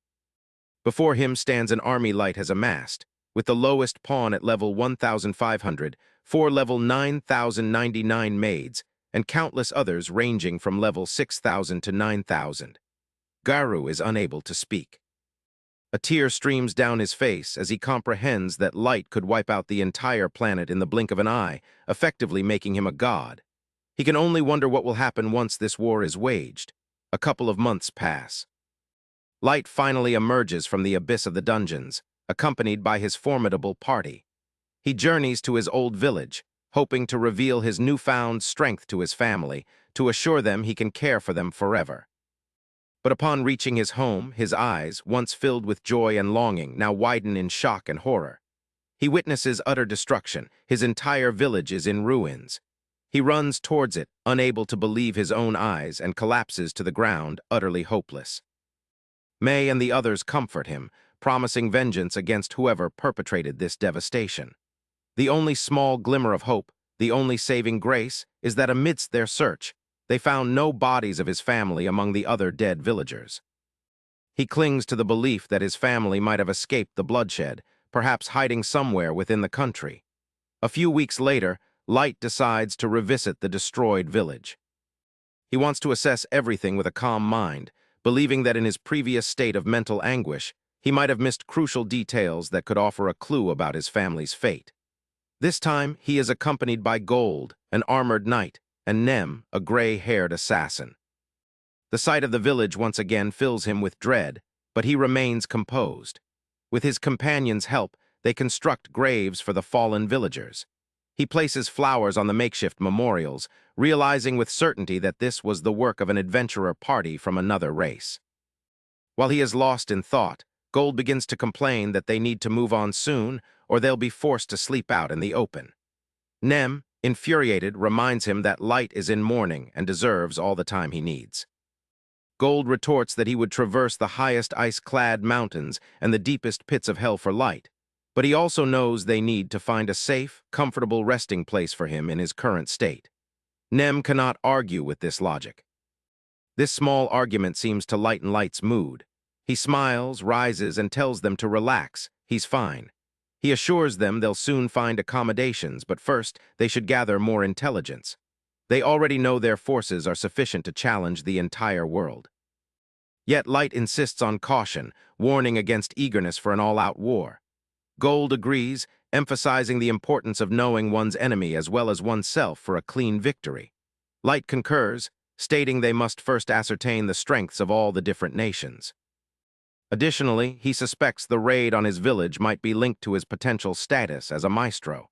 Before him stands an army Light has amassed, with the lowest pawn at level 1,500, 4 level 9,099 maids, and countless others ranging from level 6,000 to 9,000. Garu is unable to speak. A tear streams down his face as he comprehends that Light could wipe out the entire planet in the blink of an eye, effectively making him a god. He can only wonder what will happen once this war is waged. A couple of months pass. Light finally emerges from the abyss of the dungeons, accompanied by his formidable party. He journeys to his old village, hoping to reveal his newfound strength to his family, to assure them he can care for them forever. But upon reaching his home, his eyes, once filled with joy and longing, now widen in shock and horror. He witnesses utter destruction. His entire village is in ruins. He runs towards it, unable to believe his own eyes, and collapses to the ground, utterly hopeless. May and the others comfort him, promising vengeance against whoever perpetrated this devastation. The only small glimmer of hope, the only saving grace, is that amidst their search, they found no bodies of his family among the other dead villagers. He clings to the belief that his family might have escaped the bloodshed, perhaps hiding somewhere within the country. A few weeks later, Light decides to revisit the destroyed village. He wants to assess everything with a calm mind, believing that in his previous state of mental anguish, he might have missed crucial details that could offer a clue about his family's fate. This time, he is accompanied by Gold, an armored knight, and Nem, a gray-haired assassin. The sight of the village once again fills him with dread, but he remains composed. With his companions' help, they construct graves for the fallen villagers. He places flowers on the makeshift memorials, realizing with certainty that this was the work of an adventurer party from another race. While he is lost in thought, Gold begins to complain that they need to move on soon, or they'll be forced to sleep out in the open. Nem, infuriated, reminds him that Light is in mourning and deserves all the time he needs. Gold retorts that he would traverse the highest ice-clad mountains and the deepest pits of hell for Light, but he also knows they need to find a safe, comfortable resting place for him in his current state. Nem cannot argue with this logic. This small argument seems to lighten Light's mood. He smiles, rises, and tells them to relax. He's fine. He assures them they'll soon find accommodations, but first they should gather more intelligence. They already know their forces are sufficient to challenge the entire world. Yet Light insists on caution, warning against eagerness for an all-out war. Gold agrees, emphasizing the importance of knowing one's enemy as well as oneself for a clean victory. Light concurs, stating they must first ascertain the strengths of all the different nations. Additionally, he suspects the raid on his village might be linked to his potential status as a maestro.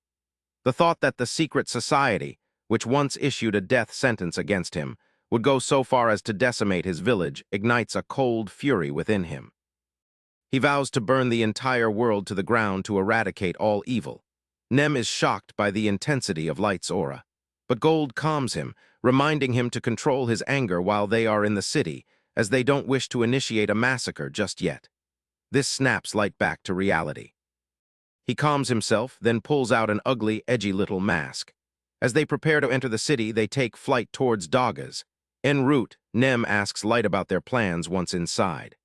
The thought that the secret society, which once issued a death sentence against him, would go so far as to decimate his village ignites a cold fury within him. He vows to burn the entire world to the ground to eradicate all evil. Nem is shocked by the intensity of Light's aura, but Gold calms him, reminding him to control his anger while they are in the city, as they don't wish to initiate a massacre just yet. This snaps Light back to reality. He calms himself, then pulls out an ugly, edgy little mask. As they prepare to enter the city, they take flight towards Dagas. En route, Nem asks Light about their plans once inside.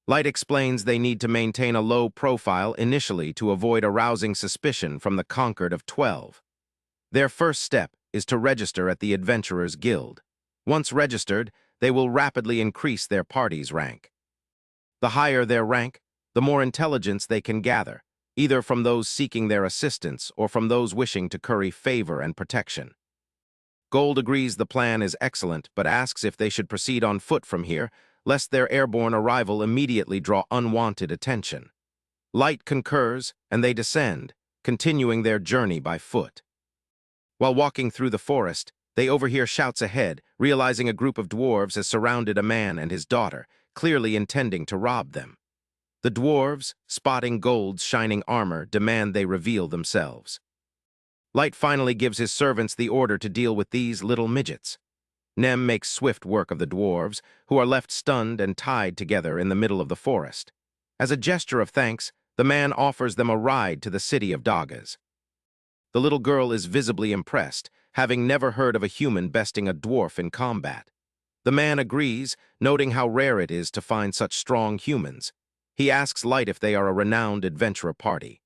Light explains they need to maintain a low profile initially to avoid arousing suspicion from the Conquered of 12. Their first step is to register at the Adventurers Guild. Once registered, they will rapidly increase their party's rank. The higher their rank, the more intelligence they can gather, either from those seeking their assistance or from those wishing to curry favor and protection. Gold agrees the plan is excellent, but asks if they should proceed on foot from here, lest their airborne arrival immediately draw unwanted attention. Light concurs, and they descend, continuing their journey by foot. While walking through the forest, they overhear shouts ahead, realizing a group of dwarves has surrounded a man and his daughter, clearly intending to rob them. The dwarves, spotting Gold's shining armor, demand they reveal themselves. Light finally gives his servants the order to deal with these little midgets. Nem makes swift work of the dwarves, who are left stunned and tied together in the middle of the forest. As a gesture of thanks, the man offers them a ride to the city of Dagas. The little girl is visibly impressed, having never heard of a human besting a dwarf in combat. The man agrees, noting how rare it is to find such strong humans. He asks Light if they are a renowned adventurer party.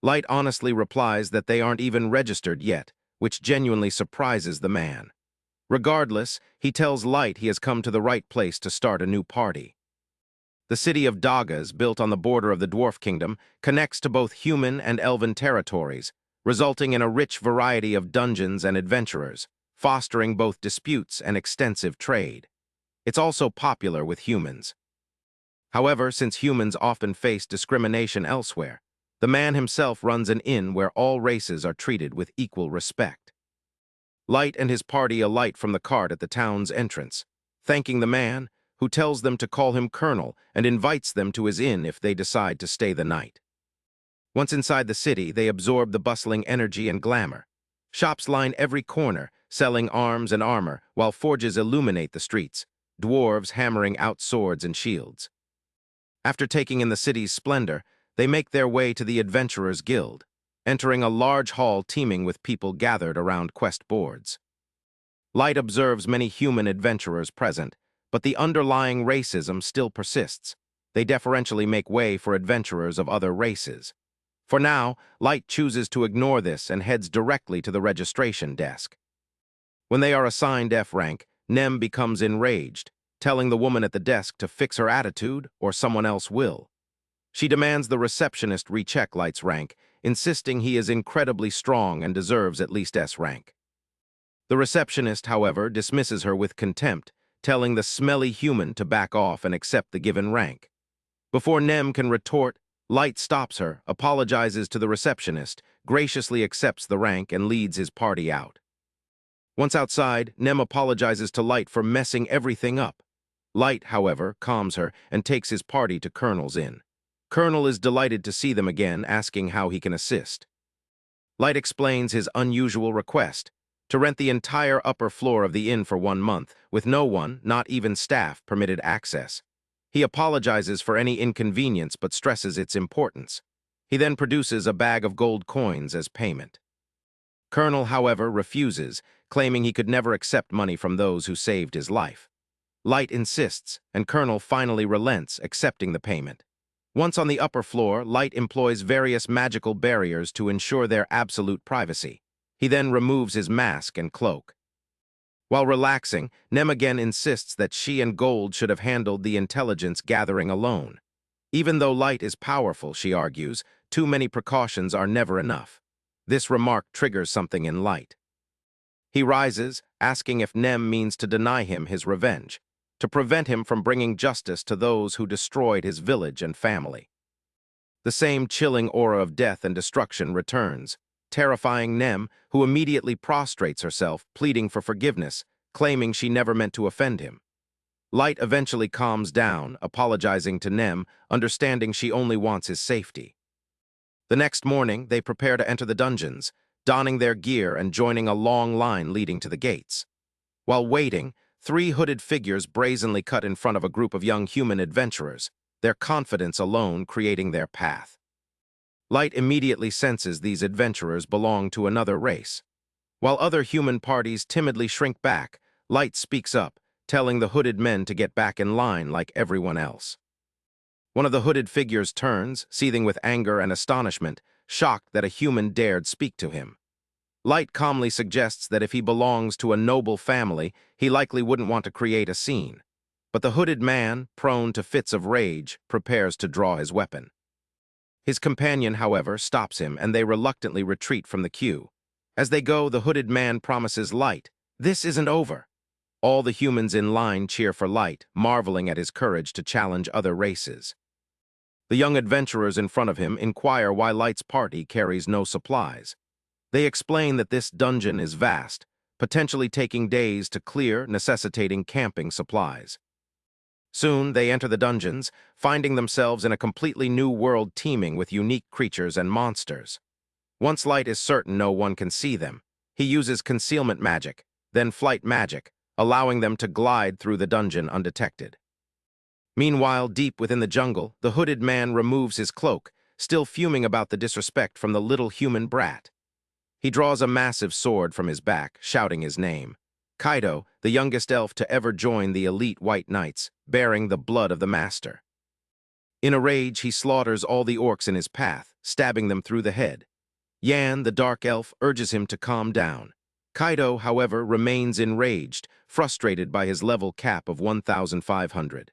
Light honestly replies that they aren't even registered yet, which genuinely surprises the man. Regardless, he tells Light he has come to the right place to start a new party. The city of Dagas, built on the border of the Dwarf Kingdom, connects to both human and elven territories, resulting in a rich variety of dungeons and adventurers, fostering both disputes and extensive trade. It's also popular with humans. However, since humans often face discrimination elsewhere, the man himself runs an inn where all races are treated with equal respect. Light and his party alight from the cart at the town's entrance, thanking the man, who tells them to call him Colonel and invites them to his inn if they decide to stay the night. Once inside the city, they absorb the bustling energy and glamour. Shops line every corner, selling arms and armor, while forges illuminate the streets, dwarves hammering out swords and shields. After taking in the city's splendor, they make their way to the Adventurers' Guild, entering a large hall teeming with people gathered around quest boards. Light observes many human adventurers present, but the underlying racism still persists. They deferentially make way for adventurers of other races. For now, Light chooses to ignore this and heads directly to the registration desk. When they are assigned F rank, Nem becomes enraged, telling the woman at the desk to fix her attitude or someone else will. She demands the receptionist recheck Light's rank, insisting he is incredibly strong and deserves at least S rank. The receptionist, however, dismisses her with contempt, telling the smelly human to back off and accept the given rank. Before Nem can retort, Light stops her, apologizes to the receptionist, graciously accepts the rank, and leads his party out. Once outside, Nem apologizes to Light for messing everything up. Light, however, calms her and takes his party to Colonel's inn. Colonel is delighted to see them again, asking how he can assist. Light explains his unusual request, to rent the entire upper floor of the inn for 1 month, with no one, not even staff, permitted access. He apologizes for any inconvenience but stresses its importance. He then produces a bag of gold coins as payment. Colonel, however, refuses, claiming he could never accept money from those who saved his life. Light insists, and Colonel finally relents, accepting the payment. Once on the upper floor, Light employs various magical barriers to ensure their absolute privacy. He then removes his mask and cloak. While relaxing, Nem again insists that she and Gold should have handled the intelligence gathering alone. Even though Light is powerful, she argues, too many precautions are never enough. This remark triggers something in Light. He rises, asking if Nem means to deny him his revenge, to prevent him from bringing justice to those who destroyed his village and family. The same chilling aura of death and destruction returns, terrifying Nem, who immediately prostrates herself, pleading for forgiveness, claiming she never meant to offend him. Light eventually calms down, apologizing to Nem, understanding she only wants his safety. The next morning, they prepare to enter the dungeons, donning their gear and joining a long line leading to the gates. While waiting, 3 hooded figures brazenly cut in front of a group of young human adventurers, their confidence alone creating their path. Light immediately senses these adventurers belong to another race. While other human parties timidly shrink back, Light speaks up, telling the hooded men to get back in line like everyone else. One of the hooded figures turns, seething with anger and astonishment, shocked that a human dared speak to him. Light calmly suggests that if he belongs to a noble family, he likely wouldn't want to create a scene. But the hooded man, prone to fits of rage, prepares to draw his weapon. His companion, however, stops him, and they reluctantly retreat from the queue. As they go, the hooded man promises Light, "This isn't over." All the humans in line cheer for Light, marveling at his courage to challenge other races. The young adventurers in front of him inquire why Light's party carries no supplies. They explain that this dungeon is vast, potentially taking days to clear, necessitating camping supplies. Soon, they enter the dungeons, finding themselves in a completely new world teeming with unique creatures and monsters. Once Light is certain no one can see them, he uses concealment magic, then flight magic, allowing them to glide through the dungeon undetected. Meanwhile, deep within the jungle, the hooded man removes his cloak, still fuming about the disrespect from the little human brat. He draws a massive sword from his back, shouting his name. Kaido, the youngest elf to ever join the elite White Knights, bearing the blood of the master. In a rage, he slaughters all the orcs in his path, stabbing them through the head. Yan, the dark elf, urges him to calm down. Kaido, however, remains enraged, frustrated by his level cap of 1,500.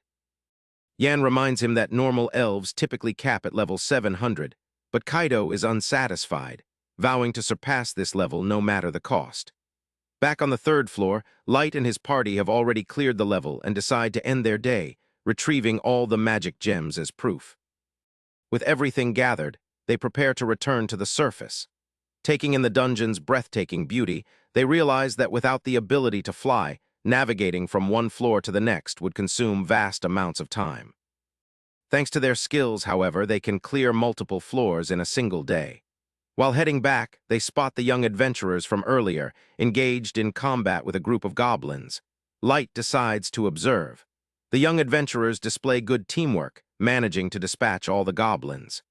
Yan reminds him that normal elves typically cap at level 700, but Kaido is unsatisfied, vowing to surpass this level no matter the cost. Back on the 3rd floor, Light and his party have already cleared the level and decide to end their day, retrieving all the magic gems as proof. With everything gathered, they prepare to return to the surface. Taking in the dungeon's breathtaking beauty, they realize that without the ability to fly, navigating from one floor to the next would consume vast amounts of time. Thanks to their skills, however, they can clear multiple floors in a single day. While heading back, they spot the young adventurers from earlier, engaged in combat with a group of goblins. Light decides to observe. The young adventurers display good teamwork, managing to dispatch all the goblins.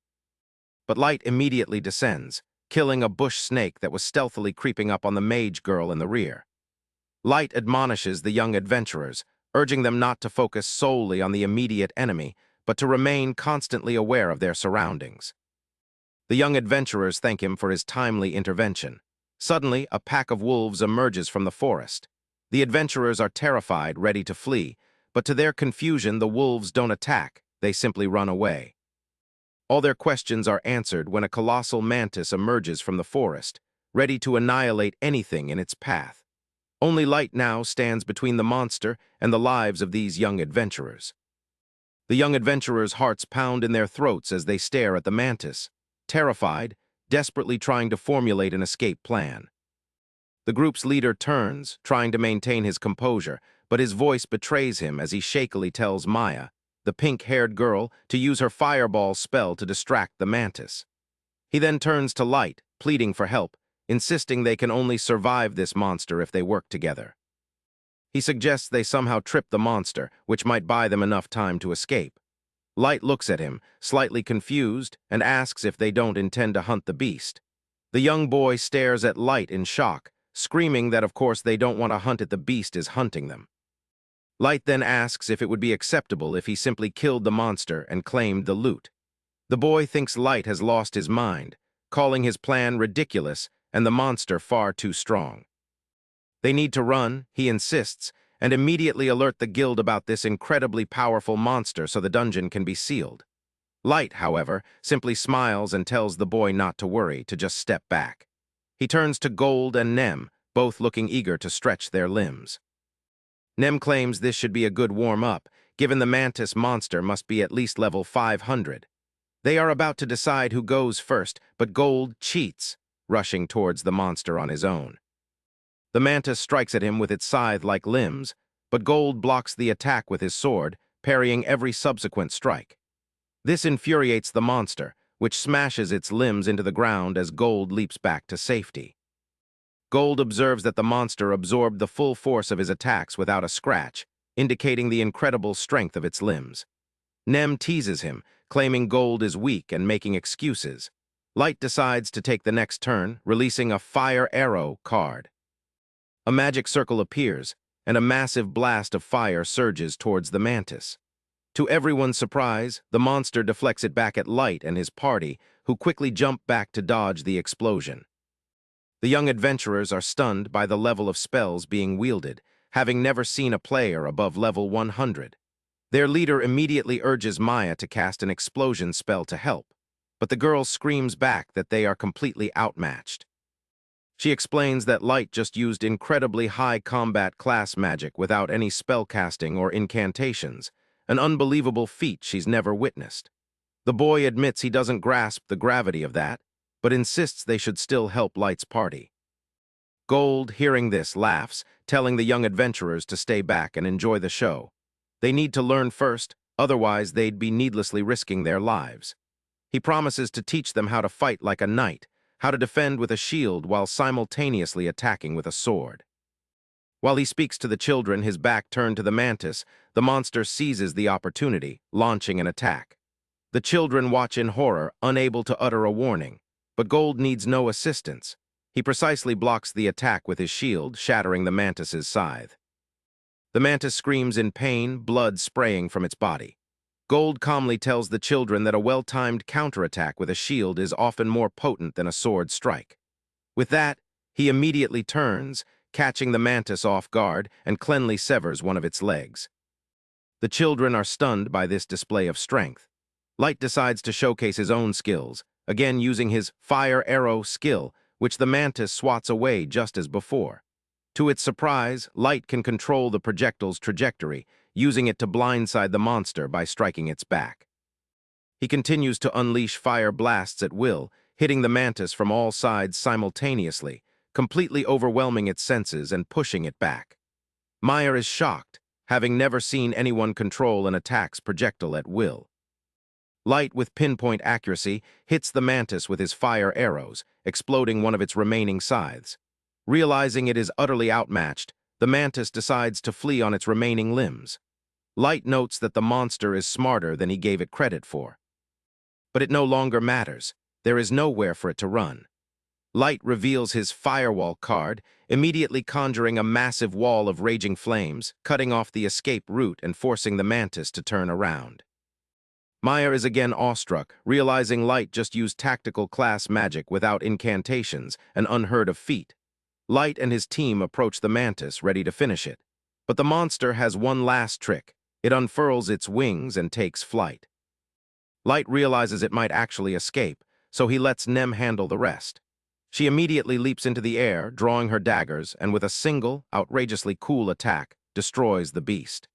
But Light immediately descends, killing a bush snake that was stealthily creeping up on the mage girl in the rear. Light admonishes the young adventurers, urging them not to focus solely on the immediate enemy, but to remain constantly aware of their surroundings. The young adventurers thank him for his timely intervention. Suddenly, a pack of wolves emerges from the forest. The adventurers are terrified, ready to flee, but to their confusion, the wolves don't attack, they simply run away. All their questions are answered when a colossal mantis emerges from the forest, ready to annihilate anything in its path. Only Light now stands between the monster and the lives of these young adventurers. The young adventurers' hearts pound in their throats as they stare at the mantis, terrified, desperately trying to formulate an escape plan. The group's leader turns, trying to maintain his composure, but his voice betrays him as he shakily tells Maya, the pink-haired girl, to use her fireball spell to distract the mantis. He then turns to Light, pleading for help, insisting they can only survive this monster if they work together. He suggests they somehow trip the monster, which might buy them enough time to escape. Light looks at him, slightly confused, and asks if they don't intend to hunt the beast. The young boy stares at Light in shock, screaming that of course they don't want to hunt it, the beast is hunting them. Light then asks if it would be acceptable if he simply killed the monster and claimed the loot. The boy thinks Light has lost his mind, calling his plan ridiculous and the monster far too strong. They need to run, he insists, and immediately alert the guild about this incredibly powerful monster so the dungeon can be sealed. Light, however, simply smiles and tells the boy not to worry, to just step back. He turns to Gold and Nem, both looking eager to stretch their limbs. Nem claims this should be a good warm-up, given the mantis monster must be at least level 500. They are about to decide who goes first, but Gold cheats, rushing towards the monster on his own. The mantis strikes at him with its scythe-like limbs, but Gold blocks the attack with his sword, parrying every subsequent strike. This infuriates the monster, which smashes its limbs into the ground as Gold leaps back to safety. Gold observes that the monster absorbed the full force of his attacks without a scratch, indicating the incredible strength of its limbs. Nem teases him, claiming Gold is weak and making excuses. Light decides to take the next turn, releasing a Fire Arrow card. A magic circle appears, and a massive blast of fire surges towards the mantis. To everyone's surprise, the monster deflects it back at Light and his party, who quickly jump back to dodge the explosion. The young adventurers are stunned by the level of spells being wielded, having never seen a player above level 100. Their leader immediately urges Maya to cast an explosion spell to help, but the girl screams back that they are completely outmatched. She explains that Light just used incredibly high combat class magic without any spellcasting or incantations, an unbelievable feat she's never witnessed. The boy admits he doesn't grasp the gravity of that, but insists they should still help Light's party. Gold, hearing this, laughs, telling the young adventurers to stay back and enjoy the show. They need to learn first, otherwise they'd be needlessly risking their lives. He promises to teach them how to fight like a knight, how to defend with a shield while simultaneously attacking with a sword. While he speaks to the children, his back turned to the mantis, the monster seizes the opportunity, launching an attack. The children watch in horror, unable to utter a warning, but Gold needs no assistance. He precisely blocks the attack with his shield, shattering the mantis's scythe. The mantis screams in pain, blood spraying from its body. Gold calmly tells the children that a well-timed counterattack with a shield is often more potent than a sword strike. With that, he immediately turns, catching the mantis off guard, and cleanly severs one of its legs. The children are stunned by this display of strength. Light decides to showcase his own skills, again using his Fire Arrow skill, which the mantis swats away just as before. To its surprise, Light can control the projectile's trajectory, using it to blindside the monster by striking its back. He continues to unleash fire blasts at will, hitting the mantis from all sides simultaneously, completely overwhelming its senses and pushing it back. Maya is shocked, having never seen anyone control an attack's projectile at will. Light, with pinpoint accuracy, hits the mantis with his fire arrows, exploding one of its remaining scythes. Realizing it is utterly outmatched, the mantis decides to flee on its remaining limbs. Light notes that the monster is smarter than he gave it credit for. But it no longer matters. There is nowhere for it to run. Light reveals his firewall card, immediately conjuring a massive wall of raging flames, cutting off the escape route and forcing the mantis to turn around. Maya is again awestruck, realizing Light just used tactical class magic without incantations, an unheard-of feat. Light and his team approach the mantis, ready to finish it. But the monster has one last trick. It unfurls its wings and takes flight. Light realizes it might actually escape, so he lets Nem handle the rest. She immediately leaps into the air, drawing her daggers, and with a single, outrageously cool attack, destroys the beast.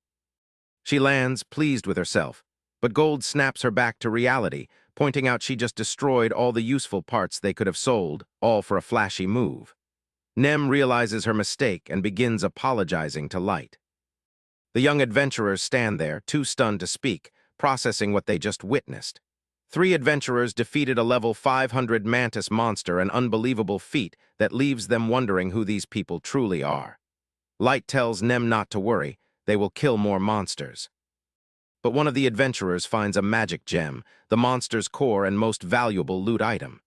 She lands, pleased with herself, but Gold snaps her back to reality, pointing out she just destroyed all the useful parts they could have sold, all for a flashy move. Nem realizes her mistake and begins apologizing to Light. The young adventurers stand there, too stunned to speak, processing what they just witnessed. 3 adventurers defeated a level 500 mantis monster, an unbelievable feat that leaves them wondering who these people truly are. Light tells Nem not to worry, they will kill more monsters. But one of the adventurers finds a magic gem, the monster's core and most valuable loot item.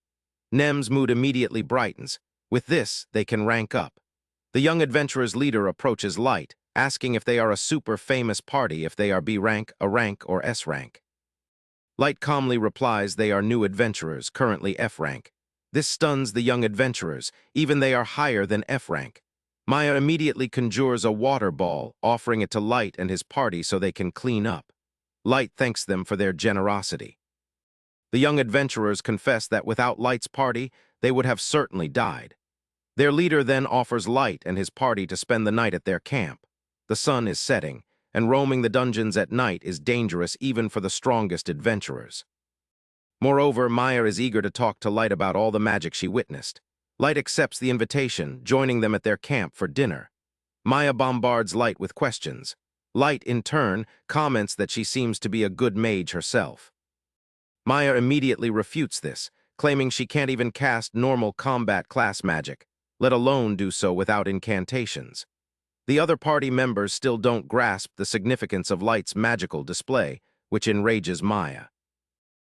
Nem's mood immediately brightens. With this, they can rank up. The young adventurer's leader approaches Light, asking if they are a super famous party, if they are B rank, A rank, or S rank. Light calmly replies they are new adventurers, currently F rank. This stuns the young adventurers, even they are higher than F rank. Maya immediately conjures a water ball, offering it to Light and his party so they can clean up. Light thanks them for their generosity. The young adventurers confess that without Light's party, they would have certainly died. Their leader then offers Light and his party to spend the night at their camp. The sun is setting, and roaming the dungeons at night is dangerous even for the strongest adventurers. Moreover, Maya is eager to talk to Light about all the magic she witnessed. Light accepts the invitation, joining them at their camp for dinner. Maya bombards Light with questions. Light, in turn, comments that she seems to be a good mage herself. Maya immediately refutes this, claiming she can't even cast normal combat class magic, let alone do so without incantations. The other party members still don't grasp the significance of Light's magical display, which enrages Maya.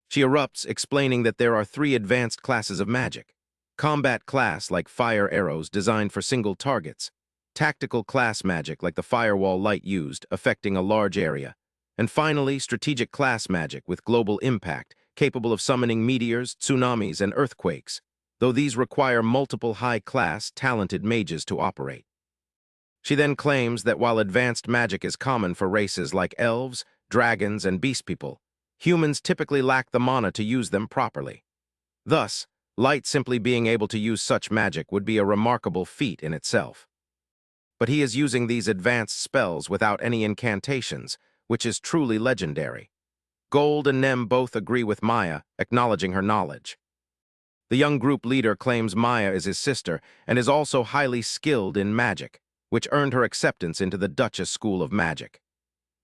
She erupts, explaining that there are 3 advanced classes of magic. Combat class, like fire arrows designed for single targets. Tactical class magic, like the firewall Light used, affecting a large area. And finally, strategic class magic with global impact, capable of summoning meteors, tsunamis, and earthquakes, though these require multiple high-class, talented mages to operate. She then claims that while advanced magic is common for races like elves, dragons, and beast people, humans typically lack the mana to use them properly. Thus, Light simply being able to use such magic would be a remarkable feat in itself. But he is using these advanced spells without any incantations, which is truly legendary. Gold and Nem both agree with Maya, acknowledging her knowledge. The young group leader claims Maya is his sister and is also highly skilled in magic, which earned her acceptance into the Duchess School of Magic.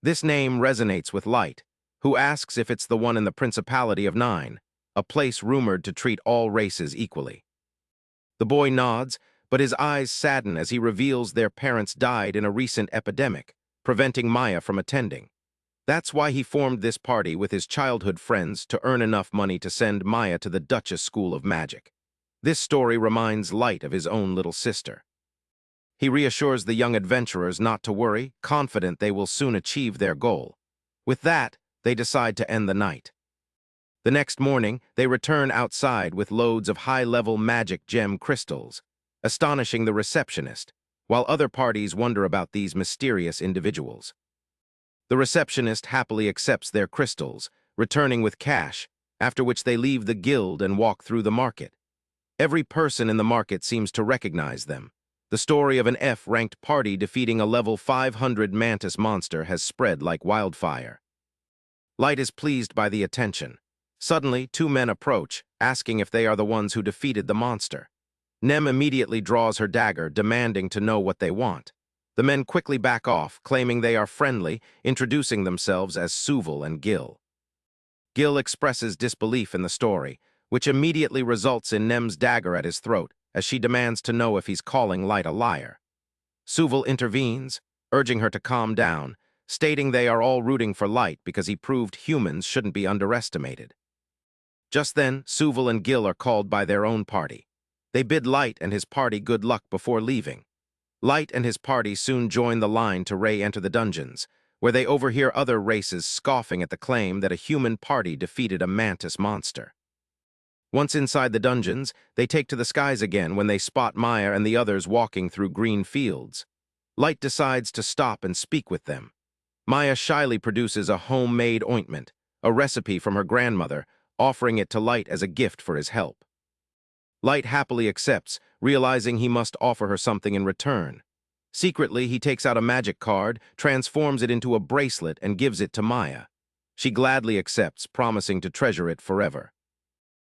This name resonates with Light, who asks if it's the one in the Principality of Nine, a place rumored to treat all races equally. The boy nods, but his eyes sadden as he reveals their parents died in a recent epidemic, preventing Maya from attending. That's why he formed this party with his childhood friends to earn enough money to send Maya to the Duchess School of Magic. This story reminds Light of his own little sister. He reassures the young adventurers not to worry, confident they will soon achieve their goal. With that, they decide to end the night. The next morning, they return outside with loads of high-level magic gem crystals, astonishing the receptionist, while other parties wonder about these mysterious individuals. The receptionist happily accepts their crystals, returning with cash, after which they leave the guild and walk through the market. Every person in the market seems to recognize them. The story of an F-ranked party defeating a level 500 mantis monster has spread like wildfire. Light is pleased by the attention. Suddenly, two men approach, asking if they are the ones who defeated the monster. Nem immediately draws her dagger, demanding to know what they want. The men quickly back off, claiming they are friendly, introducing themselves as Suval and Gil. Gil expresses disbelief in the story, which immediately results in Nem's dagger at his throat, as she demands to know if he's calling Light a liar. Suval intervenes, urging her to calm down, stating they are all rooting for Light because he proved humans shouldn't be underestimated. Just then, Suval and Gil are called by their own party. They bid Light and his party good luck before leaving. Light and his party soon join the line to re-enter the dungeons, where they overhear other races scoffing at the claim that a human party defeated a mantis monster. Once inside the dungeons, they take to the skies again when they spot Maya and the others walking through green fields. Light decides to stop and speak with them. Maya shyly produces a homemade ointment, a recipe from her grandmother, offering it to Light as a gift for his help. Light happily accepts, realizing he must offer her something in return. Secretly, he takes out a magic card, transforms it into a bracelet, and gives it to Maya. She gladly accepts, promising to treasure it forever.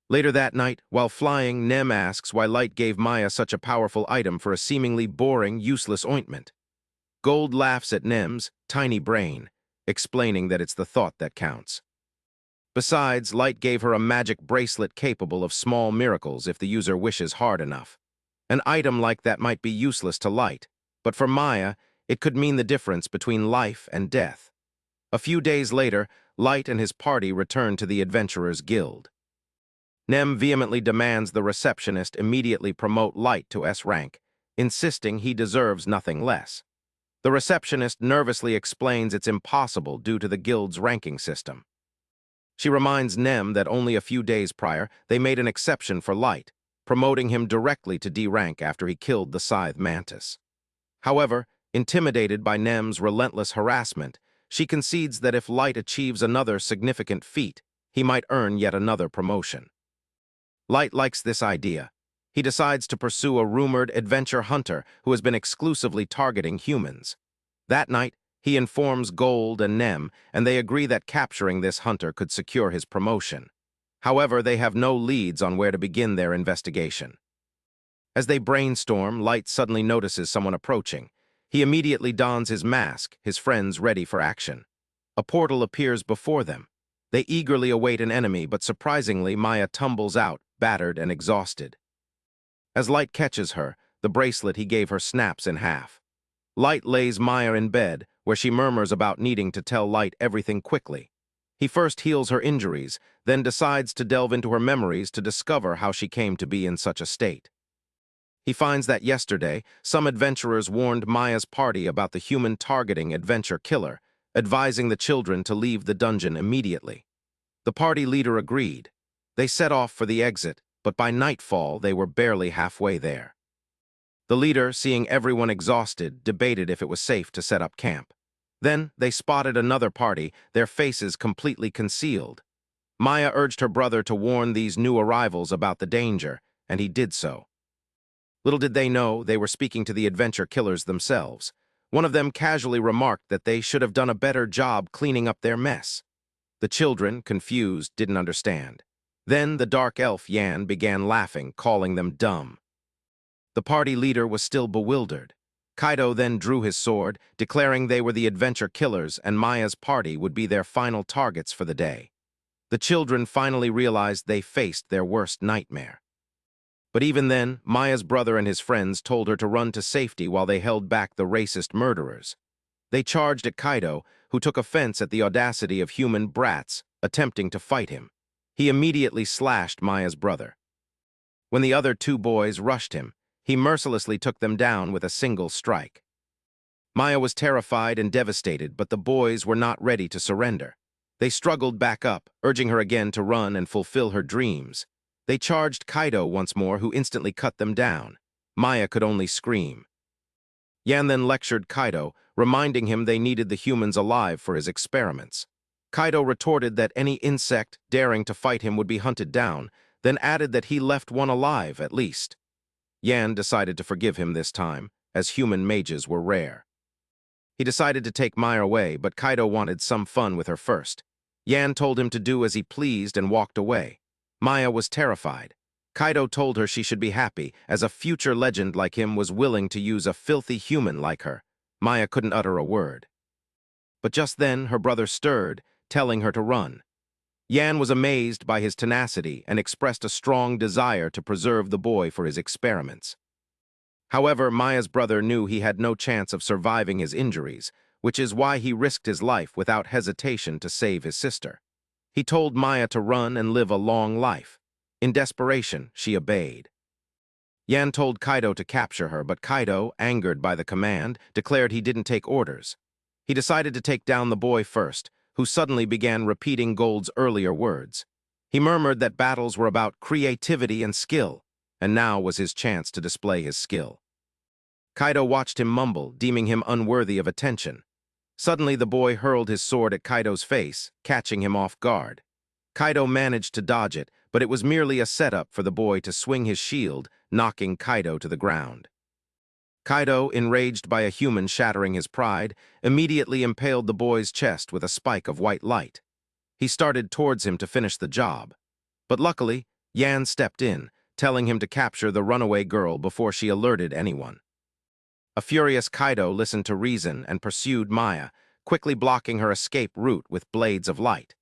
Later that night, while flying, Nem asks why Light gave Maya such a powerful item for a seemingly boring, useless ointment. Gold laughs at Nem's tiny brain, explaining that it's the thought that counts. Besides, Light gave her a magic bracelet capable of small miracles if the user wishes hard enough. An item like that might be useless to Light, but for Maya, it could mean the difference between life and death. A few days later, Light and his party return to the Adventurers Guild. Nem vehemently demands the receptionist immediately promote Light to S rank, insisting he deserves nothing less. The receptionist nervously explains it's impossible due to the guild's ranking system. She reminds Nem that only a few days prior, they made an exception for Light, promoting him directly to D rank after he killed the Scythe Mantis. However, intimidated by Nem's relentless harassment, she concedes that if Light achieves another significant feat, he might earn yet another promotion. Light likes this idea. He decides to pursue a rumored adventure hunter who has been exclusively targeting humans. That night, he informs Gold and Nem, and they agree that capturing this hunter could secure his promotion. However, they have no leads on where to begin their investigation. As they brainstorm, Light suddenly notices someone approaching. He immediately dons his mask, his friends ready for action. A portal appears before them. They eagerly await an enemy, but surprisingly, Maya tumbles out, battered and exhausted. As Light catches her, the bracelet he gave her snaps in half. Light lays Maya in bed, where she murmurs about needing to tell Light everything quickly. He first heals her injuries, then decides to delve into her memories to discover how she came to be in such a state. He finds that yesterday, some adventurers warned Maya's party about the human targeting adventure killer, advising the children to leave the dungeon immediately. The party leader agreed. They set off for the exit, but by nightfall they were barely halfway there. The leader, seeing everyone exhausted, debated if it was safe to set up camp. Then they spotted another party, their faces completely concealed. Maya urged her brother to warn these new arrivals about the danger, and he did so. Little did they know they were speaking to the adventure killers themselves. One of them casually remarked that they should have done a better job cleaning up their mess. The children, confused, didn't understand. Then the dark elf Yan began laughing, calling them dumb. The party leader was still bewildered. Kaido then drew his sword, declaring they were the adventure killers and Maya's party would be their final targets for the day. The children finally realized they faced their worst nightmare. But even then, Maya's brother and his friends told her to run to safety while they held back the racist murderers. They charged at Kaido, who took offense at the audacity of human brats attempting to fight him. He immediately slashed Maya's brother. When the other two boys rushed him, he mercilessly took them down with a single strike. Maya was terrified and devastated, but the boys were not ready to surrender. They struggled back up, urging her again to run and fulfill her dreams. They charged Kaido once more, who instantly cut them down. Maya could only scream. Yan then lectured Kaido, reminding him they needed the humans alive for his experiments. Kaido retorted that any insect daring to fight him would be hunted down, then added that he left one alive at least. Yan decided to forgive him this time, as human mages were rare. He decided to take Maya away, but Kaido wanted some fun with her first. Yan told him to do as he pleased and walked away. Maya was terrified. Kaido told her she should be happy, as a future legend like him was willing to use a filthy human like her. Maya couldn't utter a word. But just then, her brother stirred, telling her to run. Yan was amazed by his tenacity and expressed a strong desire to preserve the boy for his experiments. However, Maya's brother knew he had no chance of surviving his injuries, which is why he risked his life without hesitation to save his sister. He told Maya to run and live a long life. In desperation, she obeyed. Yan told Kaido to capture her, but Kaido, angered by the command, declared he didn't take orders. He decided to take down the boy first, who suddenly began repeating Gold's earlier words. He murmured that battles were about creativity and skill, and now was his chance to display his skill. Kaido watched him mumble, deeming him unworthy of attention. Suddenly, the boy hurled his sword at Kaido's face, catching him off guard. Kaido managed to dodge it, but it was merely a setup for the boy to swing his shield, knocking Kaido to the ground. Kaido, enraged by a human shattering his pride, immediately impaled the boy's chest with a spike of white light. He started towards him to finish the job. But luckily, Yan stepped in, telling him to capture the runaway girl before she alerted anyone. A furious Kaido listened to reason and pursued Maya, quickly blocking her escape route with blades of light.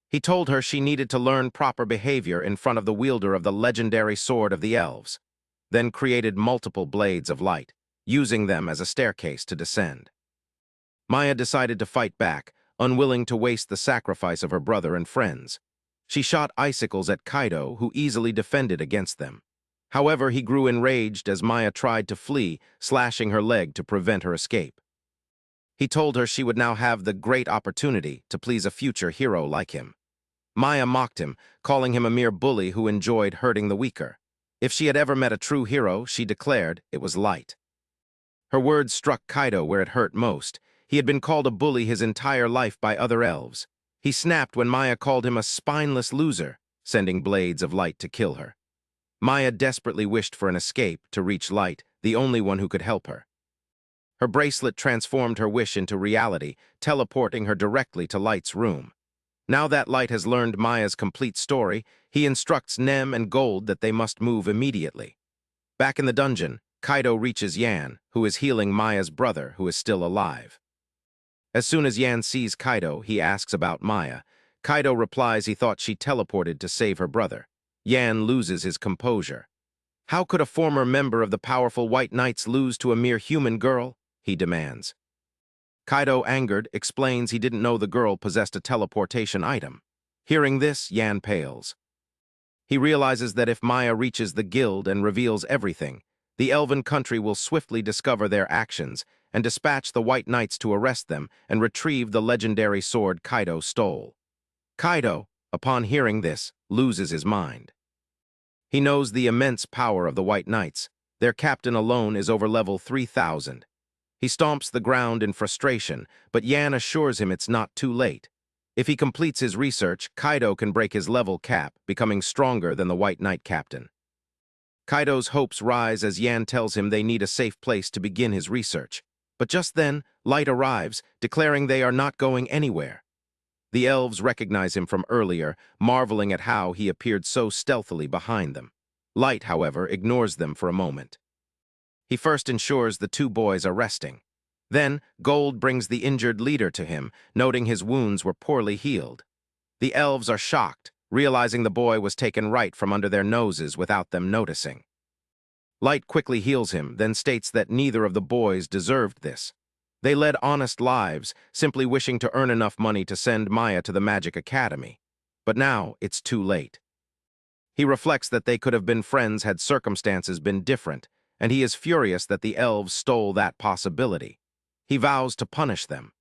He told her she needed to learn proper behavior in front of the wielder of the legendary sword of the elves, then created multiple blades of light, using them as a staircase to descend. Maya decided to fight back, unwilling to waste the sacrifice of her brother and friends. She shot icicles at Kaido, who easily defended against them. However, he grew enraged as Maya tried to flee, slashing her leg to prevent her escape. He told her she would now have the great opportunity to please a future hero like him. Maya mocked him, calling him a mere bully who enjoyed hurting the weaker. If she had ever met a true hero, she declared it was Light. Her words struck Kaido where it hurt most. He had been called a bully his entire life by other elves. He snapped when Maya called him a spineless loser, sending blades of light to kill her. Maya desperately wished for an escape to reach Light, the only one who could help her. Her bracelet transformed her wish into reality, teleporting her directly to Light's room. Now that Light has learned Maya's complete story, he instructs Nem and Gold that they must move immediately. Back in the dungeon, Kaido reaches Yan, who is healing Maya's brother, who is still alive. As soon as Yan sees Kaido, he asks about Maya. Kaido replies he thought she teleported to save her brother. Yan loses his composure. How could a former member of the powerful White Knights lose to a mere human girl? He demands. Kaido, angered, explains he didn't know the girl possessed a teleportation item. Hearing this, Yan pales. He realizes that if Maya reaches the guild and reveals everything, the elven country will swiftly discover their actions and dispatch the White Knights to arrest them and retrieve the legendary sword Kaido stole. Kaido, upon hearing this, loses his mind. He knows the immense power of the White Knights. Their captain alone is over level 3,000. He stomps the ground in frustration, but Yan assures him it's not too late. If he completes his research, Kaido can break his level cap, becoming stronger than the White Knight captain. Kaido's hopes rise as Yan tells him they need a safe place to begin his research. But just then, Light arrives, declaring they are not going anywhere. The elves recognize him from earlier, marveling at how he appeared so stealthily behind them. Light, however, ignores them for a moment. He first ensures the two boys are resting. Then, Gold brings the injured leader to him, noting his wounds were poorly healed. The elves are shocked, realizing the boy was taken right from under their noses without them noticing. Light quickly heals him, then states that neither of the boys deserved this. They led honest lives, simply wishing to earn enough money to send Maya to the Magic Academy. But now, it's too late. He reflects that they could have been friends had circumstances been different, and he is furious that the elves stole that possibility. He vows to punish them.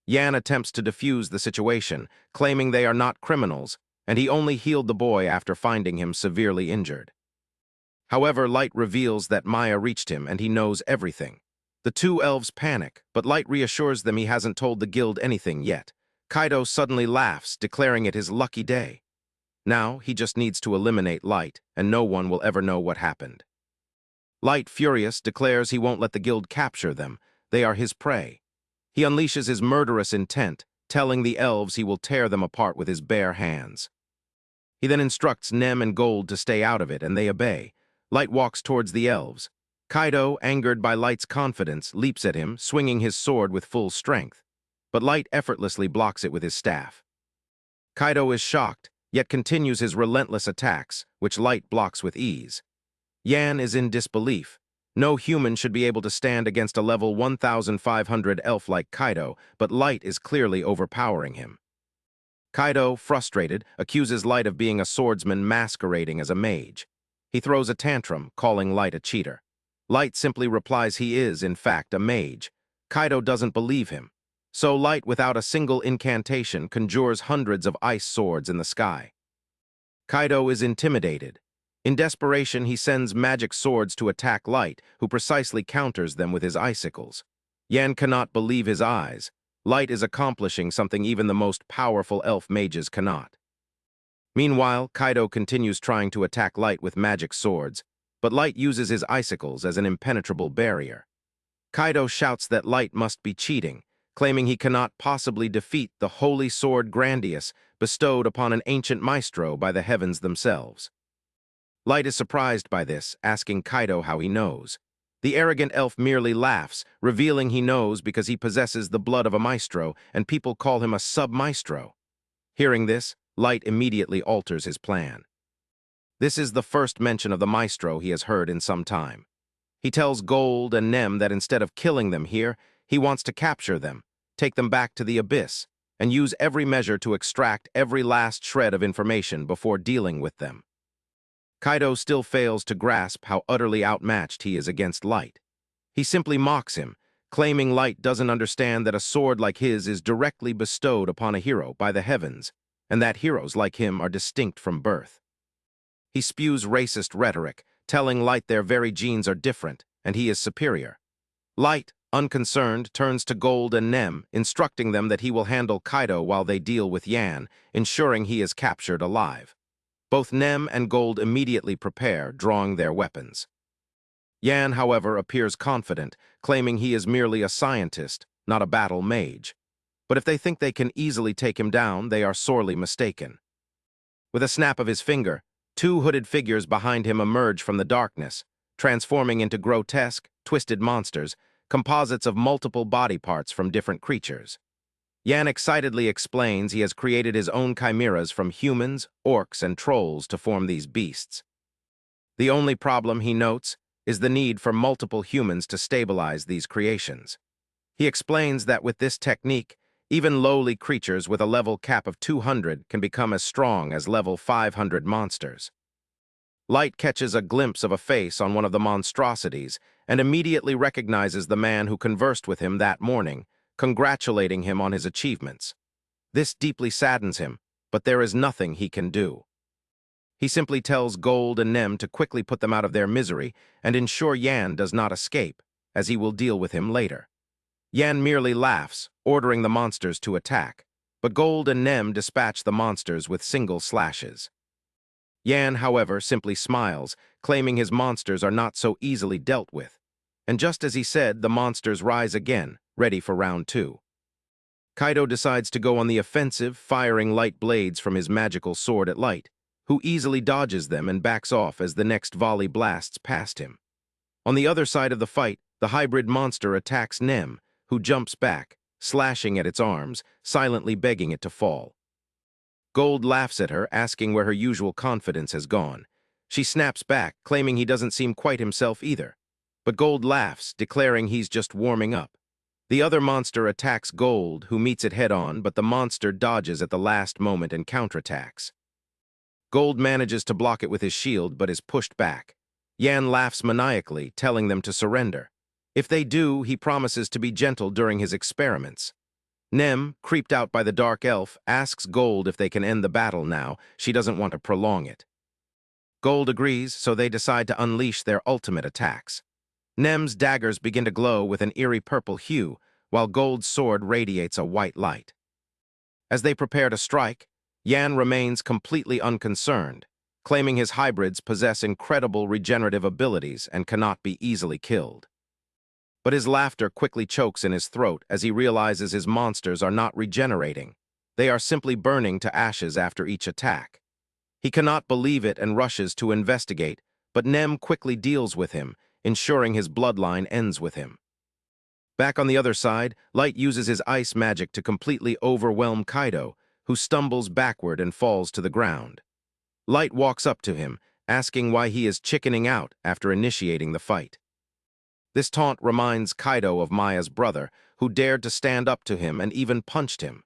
Yan attempts to defuse the situation, claiming they are not criminals, and he only healed the boy after finding him severely injured. However, Light reveals that Maya reached him and he knows everything. The two elves panic, but Light reassures them he hasn't told the guild anything yet. Kaido suddenly laughs, declaring it his lucky day. Now, he just needs to eliminate Light, and no one will ever know what happened. Light, furious, declares he won't let the guild capture them. They are his prey. He unleashes his murderous intent, telling the elves he will tear them apart with his bare hands. He then instructs Nem and Gold to stay out of it, and they obey. Light walks towards the elves. Kaido, angered by Light's confidence, leaps at him, swinging his sword with full strength. But Light effortlessly blocks it with his staff. Kaido is shocked, yet continues his relentless attacks, which Light blocks with ease. Yan is in disbelief. No human should be able to stand against a level 1,500 elf like Kaido, but Light is clearly overpowering him. Kaido, frustrated, accuses Light of being a swordsman masquerading as a mage. He throws a tantrum, calling Light a cheater. Light simply replies he is, in fact, a mage. Kaido doesn't believe him. So Light, without a single incantation, conjures hundreds of ice swords in the sky. Kaido is intimidated. In desperation, he sends magic swords to attack Light, who precisely counters them with his icicles. Yan cannot believe his eyes. Light is accomplishing something even the most powerful elf mages cannot. Meanwhile, Kaido continues trying to attack Light with magic swords, but Light uses his icicles as an impenetrable barrier. Kaido shouts that Light must be cheating, claiming he cannot possibly defeat the holy sword Grandius bestowed upon an ancient maestro by the heavens themselves. Light is surprised by this, asking Kaido how he knows. The arrogant elf merely laughs, revealing he knows because he possesses the blood of a maestro, and people call him a sub-maestro. Hearing this, Light immediately alters his plan. This is the first mention of the maestro he has heard in some time. He tells Gold and Nem that instead of killing them here, he wants to capture them, take them back to the abyss, and use every measure to extract every last shred of information before dealing with them. Kaido still fails to grasp how utterly outmatched he is against Light. He simply mocks him, claiming Light doesn't understand that a sword like his is directly bestowed upon a hero by the heavens, and that heroes like him are distinct from birth. He spews racist rhetoric, telling Light their very genes are different, and he is superior. Light, unconcerned, turns to Gold and Nem, instructing them that he will handle Kaido while they deal with Yan, ensuring he is captured alive. Both Nem and Gold immediately prepare, drawing their weapons. Yan, however, appears confident, claiming he is merely a scientist, not a battle mage. But if they think they can easily take him down, they are sorely mistaken. With a snap of his finger, two hooded figures behind him emerge from the darkness, transforming into grotesque, twisted monsters, composites of multiple body parts from different creatures. Yan excitedly explains he has created his own chimeras from humans, orcs, and trolls to form these beasts. The only problem, he notes, is the need for multiple humans to stabilize these creations. He explains that with this technique, even lowly creatures with a level cap of 200 can become as strong as level 500 monsters. Light catches a glimpse of a face on one of the monstrosities and immediately recognizes the man who conversed with him that morning, congratulating him on his achievements. This deeply saddens him, but there is nothing he can do. He simply tells Gold and Nem to quickly put them out of their misery and ensure Yan does not escape, as he will deal with him later. Yan merely laughs, ordering the monsters to attack, but Gold and Nem dispatch the monsters with single slashes. Yan, however, simply smiles, claiming his monsters are not so easily dealt with. And just as he said, the monsters rise again, ready for round 2. Kaido decides to go on the offensive, firing light blades from his magical sword at Light, who easily dodges them and backs off as the next volley blasts past him. On the other side of the fight, the hybrid monster attacks Nem, who jumps back, slashing at its arms, silently begging it to fall. Gold laughs at her, asking where her usual confidence has gone. She snaps back, claiming he doesn't seem quite himself either. But Gold laughs, declaring he's just warming up. The other monster attacks Gold, who meets it head-on, but the monster dodges at the last moment and counterattacks. Gold manages to block it with his shield, but is pushed back. Yan laughs maniacally, telling them to surrender. If they do, he promises to be gentle during his experiments. Nem, creeped out by the dark elf, asks Gold if they can end the battle now. She doesn't want to prolong it. Gold agrees, so they decide to unleash their ultimate attacks. Nem's daggers begin to glow with an eerie purple hue, while Gold's sword radiates a white light. As they prepare to strike, Yan remains completely unconcerned, claiming his hybrids possess incredible regenerative abilities and cannot be easily killed. But his laughter quickly chokes in his throat as he realizes his monsters are not regenerating. They are simply burning to ashes after each attack. He cannot believe it and rushes to investigate, but Nem quickly deals with him, ensuring his bloodline ends with him. Back on the other side, Light uses his ice magic to completely overwhelm Kaido, who stumbles backward and falls to the ground. Light walks up to him, asking why he is chickening out after initiating the fight. This taunt reminds Kaido of Maya's brother, who dared to stand up to him and even punched him.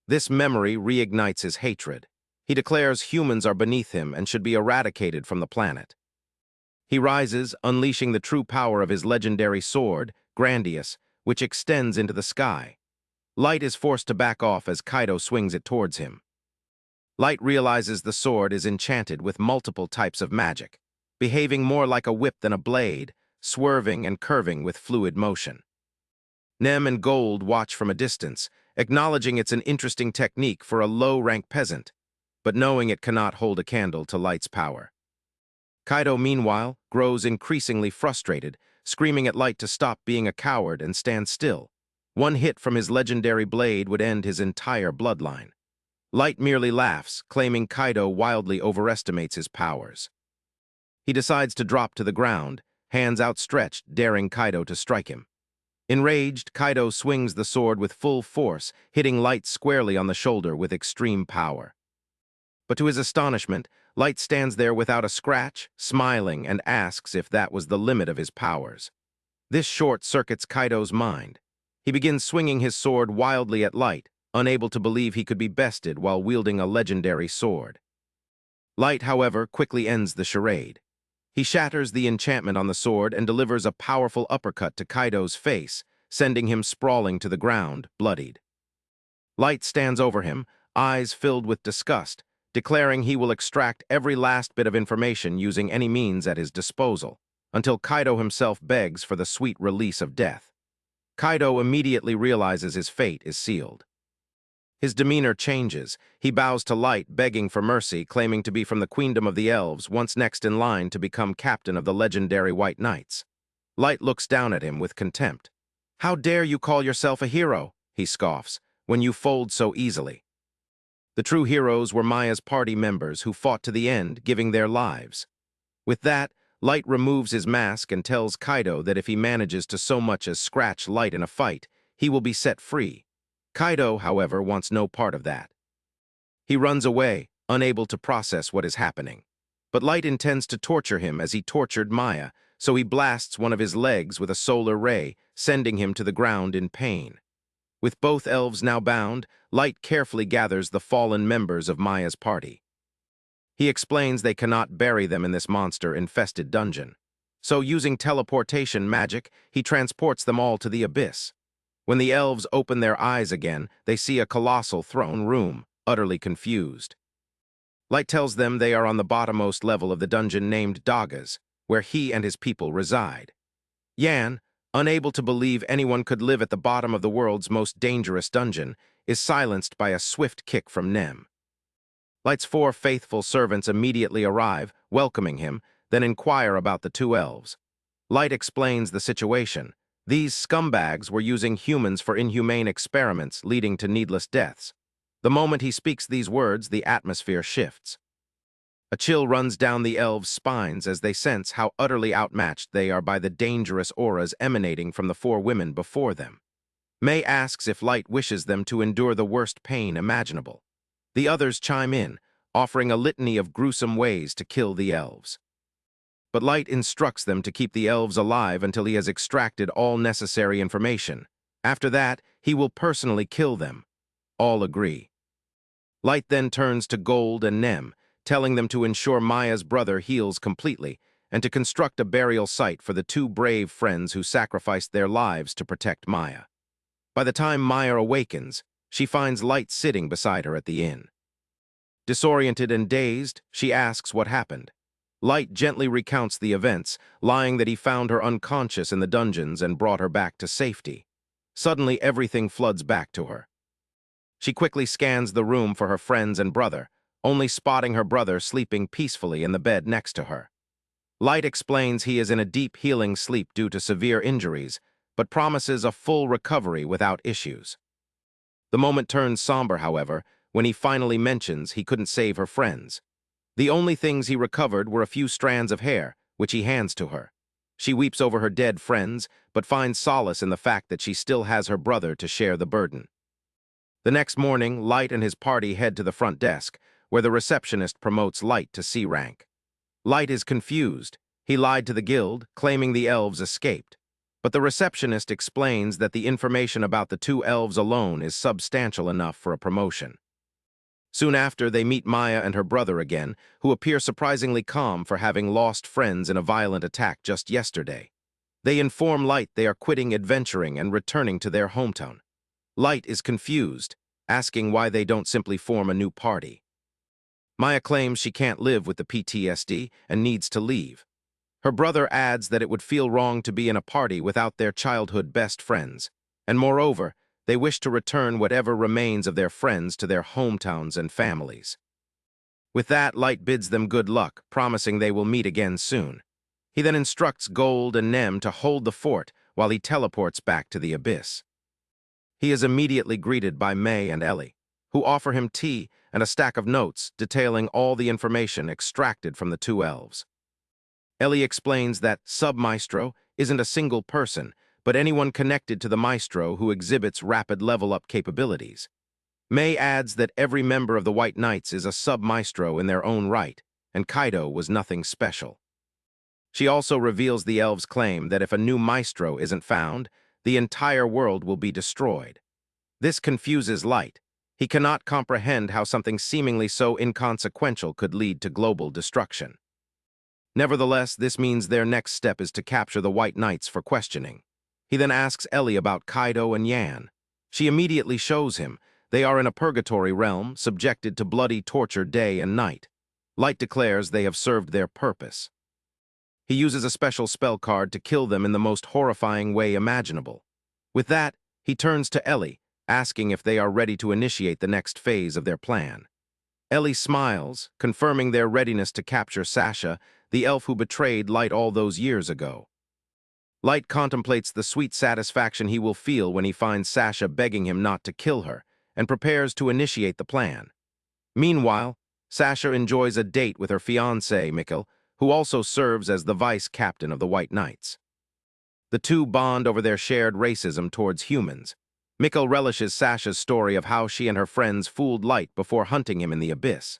This memory reignites his hatred. He declares humans are beneath him and should be eradicated from the planet. He rises, unleashing the true power of his legendary sword, Grandius, which extends into the sky. Light is forced to back off as Kaido swings it towards him. Light realizes the sword is enchanted with multiple types of magic, behaving more like a whip than a blade, swerving and curving with fluid motion. Nem and Gold watch from a distance, acknowledging it's an interesting technique for a low-rank peasant, but knowing it cannot hold a candle to Light's power. Kaido, meanwhile, grows increasingly frustrated, screaming at Light to stop being a coward and stand still. One hit from his legendary blade would end his entire bloodline. Light merely laughs, claiming Kaido wildly overestimates his powers. He decides to drop to the ground, hands outstretched, daring Kaido to strike him. Enraged, Kaido swings the sword with full force, hitting Light squarely on the shoulder with extreme power. But to his astonishment, Light stands there without a scratch, smiling, and asks if that was the limit of his powers. This short-circuits Kaido's mind. He begins swinging his sword wildly at Light, unable to believe he could be bested while wielding a legendary sword. Light, however, quickly ends the charade. He shatters the enchantment on the sword and delivers a powerful uppercut to Kaido's face, sending him sprawling to the ground, bloodied. Light stands over him, eyes filled with disgust, declaring he will extract every last bit of information using any means at his disposal, until Kaido himself begs for the sweet release of death. Kaido immediately realizes his fate is sealed. His demeanor changes. He bows to Light, begging for mercy, claiming to be from the Queendom of the Elves, once next in line to become captain of the legendary White Knights. Light looks down at him with contempt. "How dare you call yourself a hero?" he scoffs, "when you fold so easily." The true heroes were Maya's party members who fought to the end, giving their lives. With that, Light removes his mask and tells Kaido that if he manages to so much as scratch Light in a fight, he will be set free. Kaido, however, wants no part of that. He runs away, unable to process what is happening. But Light intends to torture him as he tortured Maya, so he blasts one of his legs with a solar ray, sending him to the ground in pain. With both elves now bound, Light carefully gathers the fallen members of Maya's party. He explains they cannot bury them in this monster-infested dungeon. So using teleportation magic, he transports them all to the abyss. When the elves open their eyes again, they see a colossal throne room, utterly confused. Light tells them they are on the bottommost level of the dungeon named Daga's, where he and his people reside. Yan, unable to believe anyone could live at the bottom of the world's most dangerous dungeon, is silenced by a swift kick from Nem. Light's 4 faithful servants immediately arrive, welcoming him, then inquire about the 2 elves. Light explains the situation. These scumbags were using humans for inhumane experiments, leading to needless deaths. The moment he speaks these words, the atmosphere shifts. A chill runs down the elves' spines as they sense how utterly outmatched they are by the dangerous auras emanating from the 4 women before them. May asks if Light wishes them to endure the worst pain imaginable. The others chime in, offering a litany of gruesome ways to kill the elves. But Light instructs them to keep the elves alive until he has extracted all necessary information. After that, he will personally kill them. All agree. Light then turns to Gold and Nem, telling them to ensure Maya's brother heals completely and to construct a burial site for the 2 brave friends who sacrificed their lives to protect Maya. By the time Maya awakens, she finds Light sitting beside her at the inn. Disoriented and dazed, she asks what happened. Light gently recounts the events, lying that he found her unconscious in the dungeons and brought her back to safety. Suddenly, everything floods back to her. She quickly scans the room for her friends and brother, only spotting her brother sleeping peacefully in the bed next to her. Light explains he is in a deep healing sleep due to severe injuries, but promises a full recovery without issues. The moment turns somber, however, when he finally mentions he couldn't save her friends. The only things he recovered were a few strands of hair, which he hands to her. She weeps over her dead friends, but finds solace in the fact that she still has her brother to share the burden. The next morning, Light and his party head to the front desk, where the receptionist promotes Light to C rank. Light is confused. He lied to the guild, claiming the elves escaped. But the receptionist explains that the information about the two elves alone is substantial enough for a promotion. Soon after, they meet Maya and her brother again, who appear surprisingly calm for having lost friends in a violent attack just yesterday. They inform Light they are quitting adventuring and returning to their hometown. Light is confused, asking why they don't simply form a new party. Maya claims she can't live with the PTSD and needs to leave. Her brother adds that it would feel wrong to be in a party without their childhood best friends, and moreover, they wish to return whatever remains of their friends to their hometowns and families. With that, Light bids them good luck, promising they will meet again soon. He then instructs Gold and Nem to hold the fort while he teleports back to the abyss. He is immediately greeted by May and Ellie, who offer him tea and a stack of notes detailing all the information extracted from the two elves. Ellie explains that Sub-Maestro isn't a single person, but anyone connected to the Maestro who exhibits rapid level-up capabilities. May adds that every member of the White Knights is a Sub-Maestro in their own right, and Kaido was nothing special. She also reveals the elves' claim that if a new Maestro isn't found, the entire world will be destroyed. This confuses Light. He cannot comprehend how something seemingly so inconsequential could lead to global destruction. Nevertheless, this means their next step is to capture the White Knights for questioning. He then asks Ellie about Kaido and Yan. She immediately shows him they are in a purgatory realm, subjected to bloody torture day and night. Light declares they have served their purpose. He uses a special spell card to kill them in the most horrifying way imaginable. With that, he turns to Ellie, asking if they are ready to initiate the next phase of their plan. Ellie smiles, confirming their readiness to capture Sasha, the elf who betrayed Light all those years ago. Light contemplates the sweet satisfaction he will feel when he finds Sasha begging him not to kill her, and prepares to initiate the plan. Meanwhile, Sasha enjoys a date with her fiancé, Mikkel, who also serves as the vice-captain of the White Knights. The two bond over their shared racism towards humans. Mikkel relishes Sasha's story of how she and her friends fooled Light before hunting him in the abyss.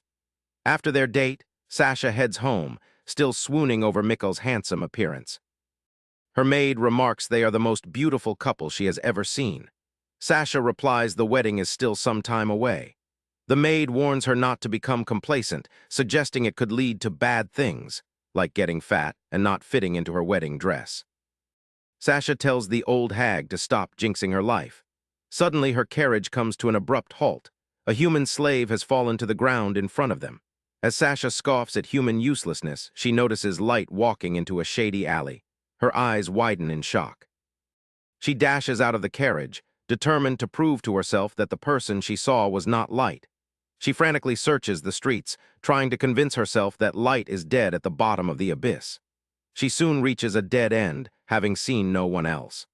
After their date, Sasha heads home, still swooning over Mikkel's handsome appearance. Her maid remarks they are the most beautiful couple she has ever seen. Sasha replies the wedding is still some time away. The maid warns her not to become complacent, suggesting it could lead to bad things, like getting fat and not fitting into her wedding dress. Sasha tells the old hag to stop jinxing her life. Suddenly, her carriage comes to an abrupt halt. A human slave has fallen to the ground in front of them. As Sasha scoffs at human uselessness, she notices Light walking into a shady alley. Her eyes widen in shock. She dashes out of the carriage, determined to prove to herself that the person she saw was not Light. She frantically searches the streets, trying to convince herself that Light is dead at the bottom of the abyss. She soon reaches a dead end, having seen no one else.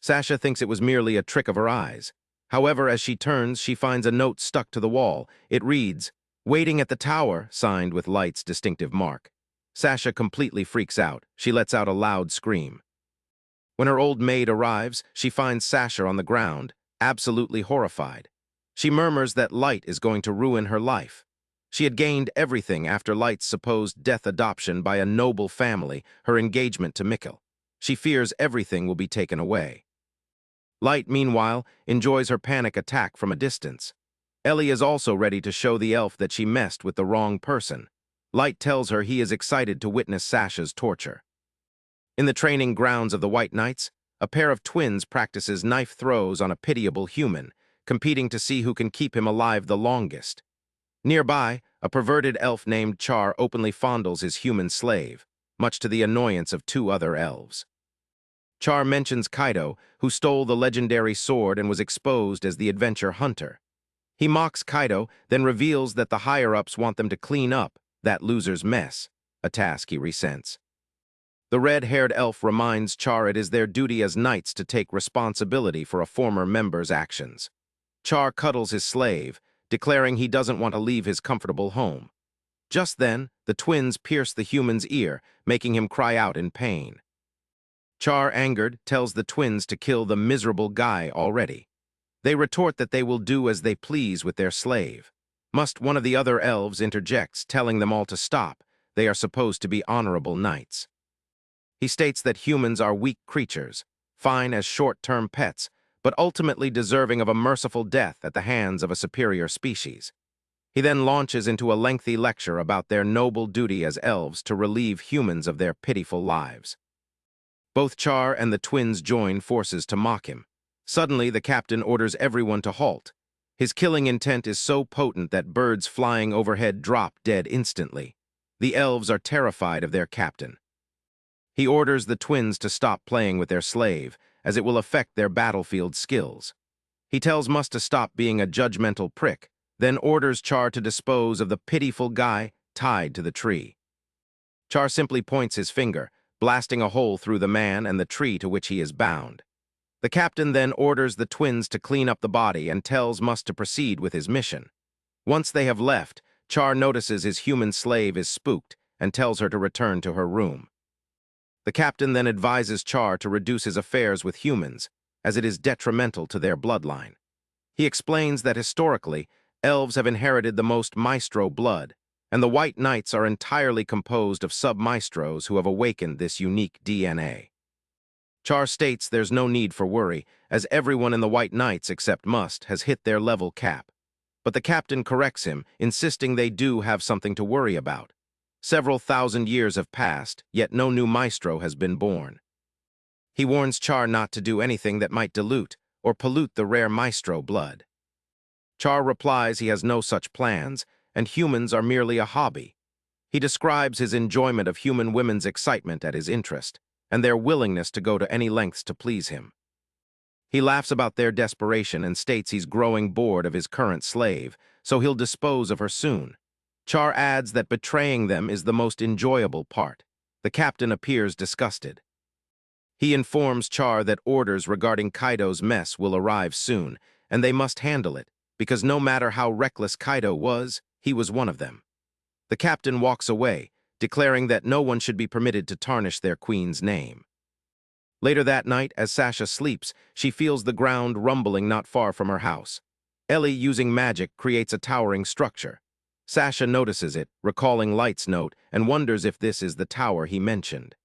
Sasha thinks it was merely a trick of her eyes. However, as she turns, she finds a note stuck to the wall. It reads, "Waiting at the tower," signed with Light's distinctive mark. Sasha completely freaks out. She lets out a loud scream. When her old maid arrives, she finds Sasha on the ground, absolutely horrified. She murmurs that Light is going to ruin her life. She had gained everything after Light's supposed death adoption by a noble family, her engagement to Mikkel. She fears everything will be taken away. Light, meanwhile, enjoys her panic attack from a distance. Ellie is also ready to show the elf that she messed with the wrong person. Light tells her he is excited to witness Sasha's torture. In the training grounds of the White Knights, a pair of twins practices knife throws on a pitiable human, competing to see who can keep him alive the longest. Nearby, a perverted elf named Char openly fondles his human slave, much to the annoyance of two other elves. Char mentions Kaido, who stole the legendary sword and was exposed as the adventure hunter. He mocks Kaido, then reveals that the higher-ups want them to clean up that loser's mess, a task he resents. The red-haired elf reminds Char it is their duty as knights to take responsibility for a former member's actions. Char cuddles his slave, declaring he doesn't want to leave his comfortable home. Just then, the twins pierce the human's ear, making him cry out in pain. Char, angered, tells the twins to kill the miserable guy already. They retort that they will do as they please with their slave. Must one of the other elves interjects, telling them all to stop. They are supposed to be honorable knights. He states that humans are weak creatures, fine as short-term pets, but ultimately deserving of a merciful death at the hands of a superior species. He then launches into a lengthy lecture about their noble duty as elves to relieve humans of their pitiful lives. Both Char and the twins join forces to mock him. Suddenly, the captain orders everyone to halt. His killing intent is so potent that birds flying overhead drop dead instantly. The elves are terrified of their captain. He orders the twins to stop playing with their slave, as it will affect their battlefield skills. He tells Must to stop being a judgmental prick, then orders Char to dispose of the pitiful guy tied to the tree. Char simply points his finger, blasting a hole through the man and the tree to which he is bound. The captain then orders the twins to clean up the body and tells Must to proceed with his mission. Once they have left, Char notices his human slave is spooked and tells her to return to her room. The captain then advises Char to reduce his affairs with humans, as it is detrimental to their bloodline. He explains that historically, elves have inherited the most maestro blood, and the white knights are entirely composed of sub-maestros who have awakened this unique DNA. Char states there's no need for worry, as everyone in the white knights except Must has hit their level cap. But the captain corrects him, insisting they do have something to worry about. Several thousand years have passed, yet no new maestro has been born. He warns Char not to do anything that might dilute or pollute the rare maestro blood. Char replies he has no such plans, and humans are merely a hobby. He describes his enjoyment of human women's excitement at his interest, and their willingness to go to any lengths to please him. He laughs about their desperation and states he's growing bored of his current slave, so he'll dispose of her soon. Char adds that betraying them is the most enjoyable part. The captain appears disgusted. He informs Char that orders regarding Kaido's mess will arrive soon, and they must handle it, because no matter how reckless Kaido was, he was one of them. The captain walks away, declaring that no one should be permitted to tarnish their queen's name. Later that night, as Sasha sleeps, she feels the ground rumbling not far from her house. Ellie, using magic, creates a towering structure. Sasha notices it, recalling Light's note, and wonders if this is the tower he mentioned.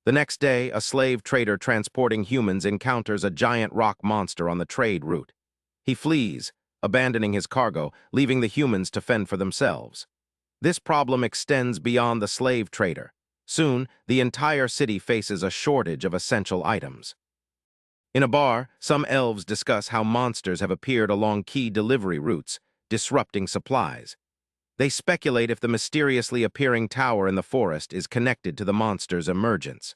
The next day, a slave trader transporting humans encounters a giant rock monster on the trade route. He flees, abandoning his cargo, leaving the humans to fend for themselves. This problem extends beyond the slave trader. Soon, the entire city faces a shortage of essential items. In a bar, some elves discuss how monsters have appeared along key delivery routes, disrupting supplies. They speculate if the mysteriously appearing tower in the forest is connected to the monster's emergence.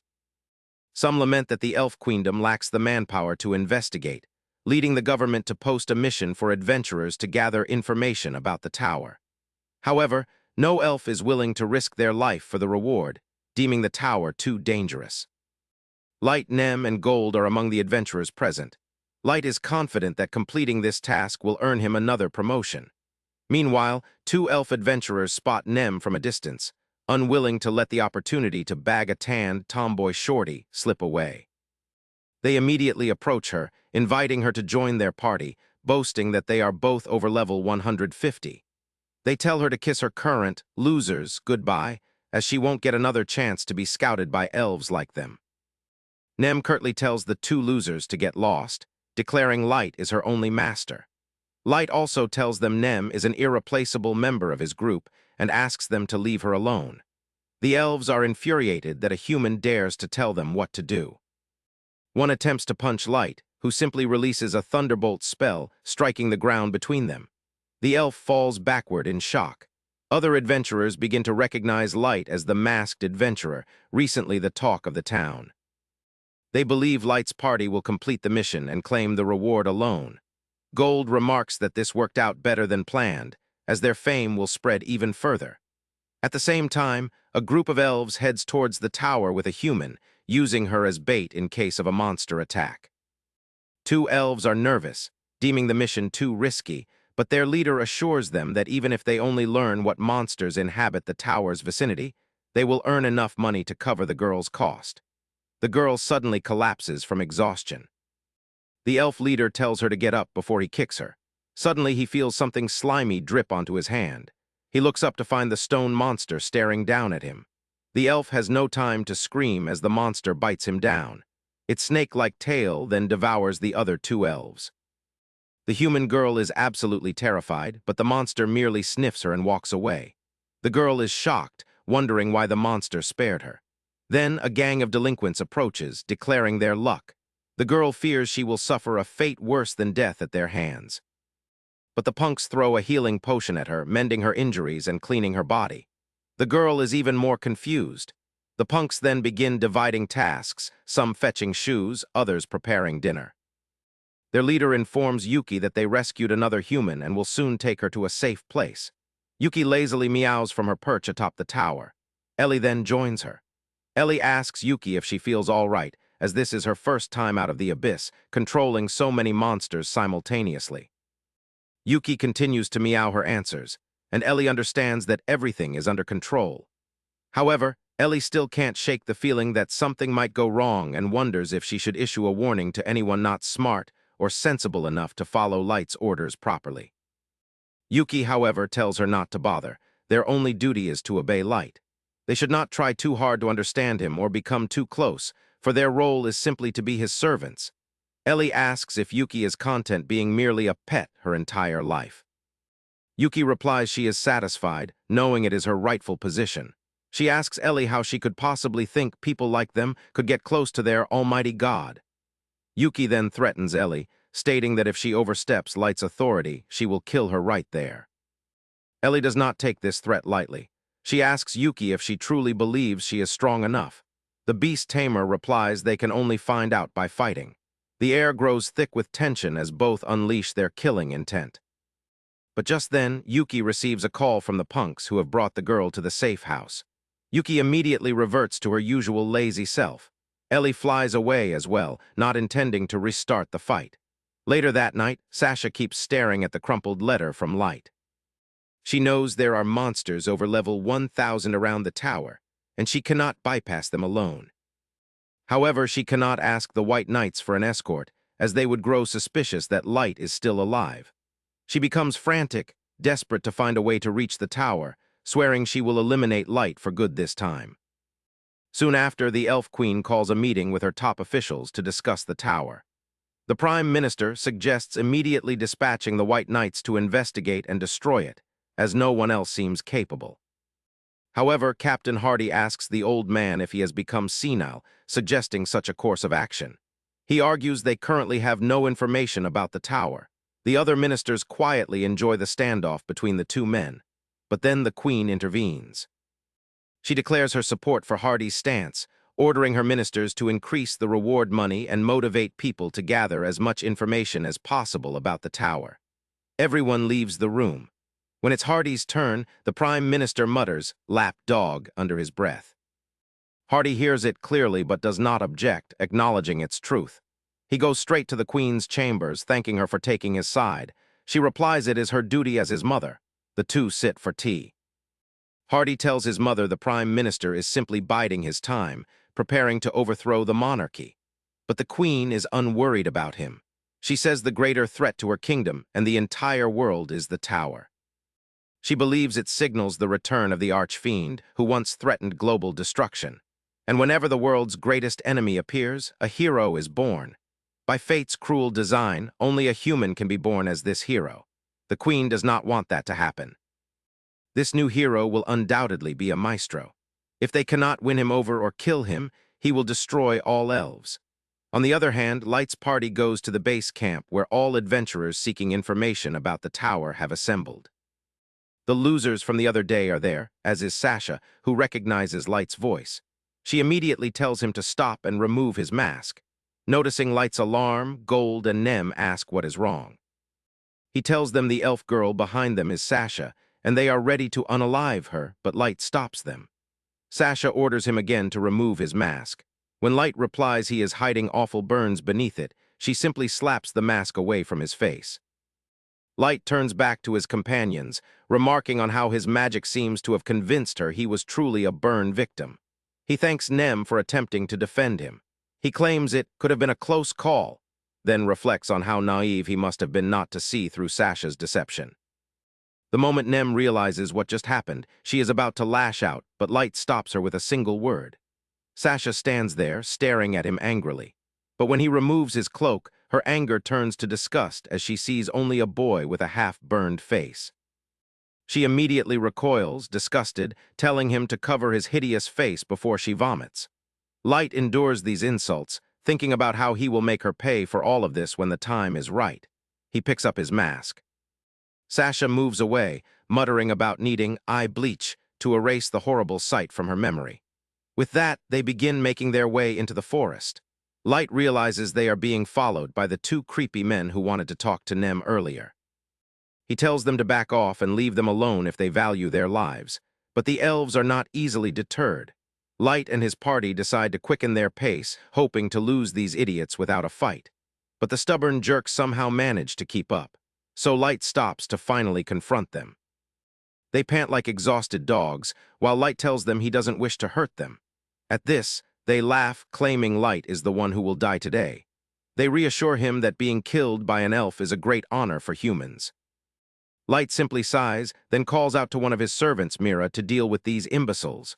Some lament that the elf queendom lacks the manpower to investigate, leading the government to post a mission for adventurers to gather information about the tower. However, no elf is willing to risk their life for the reward, deeming the tower too dangerous. Light, Nem, and Gold are among the adventurers present. Light is confident that completing this task will earn him another promotion. Meanwhile, two elf adventurers spot Nem from a distance, unwilling to let the opportunity to bag a tanned, tomboy shorty slip away. They immediately approach her, inviting her to join their party, boasting that they are both over level 150. They tell her to kiss her current, losers, goodbye, as she won't get another chance to be scouted by elves like them. Nem curtly tells the two losers to get lost, declaring Light is her only master. Light also tells them Nem is an irreplaceable member of his group and asks them to leave her alone. The elves are infuriated that a human dares to tell them what to do. One attempts to punch Light, who simply releases a thunderbolt spell, striking the ground between them. The elf falls backward in shock. Other adventurers begin to recognize Light as the masked adventurer, recently the talk of the town. They believe Light's party will complete the mission and claim the reward alone. Gold remarks that this worked out better than planned, as their fame will spread even further. At the same time, a group of elves heads towards the tower with a human, using her as bait in case of a monster attack. Two elves are nervous, deeming the mission too risky, but their leader assures them that even if they only learn what monsters inhabit the tower's vicinity, they will earn enough money to cover the girl's cost. The girl suddenly collapses from exhaustion. The elf leader tells her to get up before he kicks her. Suddenly, he feels something slimy drip onto his hand. He looks up to find the stone monster staring down at him. The elf has no time to scream as the monster bites him down. Its snake-like tail then devours the other two elves. The human girl is absolutely terrified, but the monster merely sniffs her and walks away. The girl is shocked, wondering why the monster spared her. Then a gang of delinquents approaches, declaring their luck. The girl fears she will suffer a fate worse than death at their hands. But the punks throw a healing potion at her, mending her injuries and cleaning her body. The girl is even more confused. The punks then begin dividing tasks, some fetching shoes, others preparing dinner. Their leader informs Yuki that they rescued another human and will soon take her to a safe place. Yuki lazily meows from her perch atop the tower. Ellie then joins her. Ellie asks Yuki if she feels all right, as this is her first time out of the abyss, controlling so many monsters simultaneously. Yuki continues to meow her answers, and Ellie understands that everything is under control. However, Ellie still can't shake the feeling that something might go wrong and wonders if she should issue a warning to anyone not smart or sensible enough to follow Light's orders properly. Yuki, however, tells her not to bother. Their only duty is to obey Light. They should not try too hard to understand him or become too close, for their role is simply to be his servants. Ellie asks if Yuki is content being merely a pet her entire life. Yuki replies she is satisfied, knowing it is her rightful position. She asks Ellie how she could possibly think people like them could get close to their almighty God. Yuki then threatens Ellie, stating that if she oversteps Light's authority, she will kill her right there. Ellie does not take this threat lightly. She asks Yuki if she truly believes she is strong enough. The beast tamer replies they can only find out by fighting. The air grows thick with tension as both unleash their killing intent. But just then, Yuki receives a call from the punks who have brought the girl to the safe house. Yuki immediately reverts to her usual lazy self. Ellie flies away as well, not intending to restart the fight. Later that night, Sasha keeps staring at the crumpled letter from Light. She knows there are monsters over level 1000 around the tower, and she cannot bypass them alone. However, she cannot ask the White Knights for an escort, as they would grow suspicious that Light is still alive. She becomes frantic, desperate to find a way to reach the tower, swearing she will eliminate Light for good this time. Soon after, the Elf Queen calls a meeting with her top officials to discuss the tower. The Prime Minister suggests immediately dispatching the White Knights to investigate and destroy it, as no one else seems capable. However, Captain Hardy asks the old man if he has become senile, suggesting such a course of action. He argues they currently have no information about the tower. The other ministers quietly enjoy the standoff between the two men, but then the Queen intervenes. She declares her support for Hardy's stance, ordering her ministers to increase the reward money and motivate people to gather as much information as possible about the tower. Everyone leaves the room. When it's Hardy's turn, the Prime Minister mutters, "Lap dog," under his breath. Hardy hears it clearly but does not object, acknowledging its truth. He goes straight to the Queen's chambers, thanking her for taking his side. She replies it is her duty as his mother. The two sit for tea. Hardy tells his mother the Prime Minister is simply biding his time, preparing to overthrow the monarchy. But the Queen is unworried about him. She says the greater threat to her kingdom and the entire world is the tower. She believes it signals the return of the archfiend, who once threatened global destruction. And whenever the world's greatest enemy appears, a hero is born. By fate's cruel design, only a human can be born as this hero. The Queen does not want that to happen. This new hero will undoubtedly be a maestro. If they cannot win him over or kill him, he will destroy all elves. On the other hand, Light's party goes to the base camp where all adventurers seeking information about the tower have assembled. The losers from the other day are there, as is Sasha, who recognizes Light's voice. She immediately tells him to stop and remove his mask. Noticing Light's alarm, Gold and Nem ask what is wrong. He tells them the elf girl behind them is Sasha, and they are ready to unalive her, but Light stops them. Sasha orders him again to remove his mask. When Light replies he is hiding awful burns beneath it, she simply slaps the mask away from his face. Light turns back to his companions, remarking on how his magic seems to have convinced her he was truly a burn victim. He thanks Nem for attempting to defend him. He claims it could have been a close call, then reflects on how naive he must have been not to see through Sasha's deception. The moment Nem realizes what just happened, she is about to lash out, but Light stops her with a single word. Sasha stands there, staring at him angrily. But when he removes his cloak, her anger turns to disgust as she sees only a boy with a half-burned face. She immediately recoils, disgusted, telling him to cover his hideous face before she vomits. Light endures these insults, thinking about how he will make her pay for all of this when the time is right. He picks up his mask. Sasha moves away, muttering about needing eye bleach to erase the horrible sight from her memory. With that, they begin making their way into the forest. Light realizes they are being followed by the two creepy men who wanted to talk to Nem earlier. He tells them to back off and leave them alone if they value their lives, but the elves are not easily deterred. Light and his party decide to quicken their pace, hoping to lose these idiots without a fight. But the stubborn jerks somehow manage to keep up, so Light stops to finally confront them. They pant like exhausted dogs, while Light tells them he doesn't wish to hurt them. At this, they laugh, claiming Light is the one who will die today. They reassure him that being killed by an elf is a great honor for humans. Light simply sighs, then calls out to one of his servants, Mira, to deal with these imbeciles.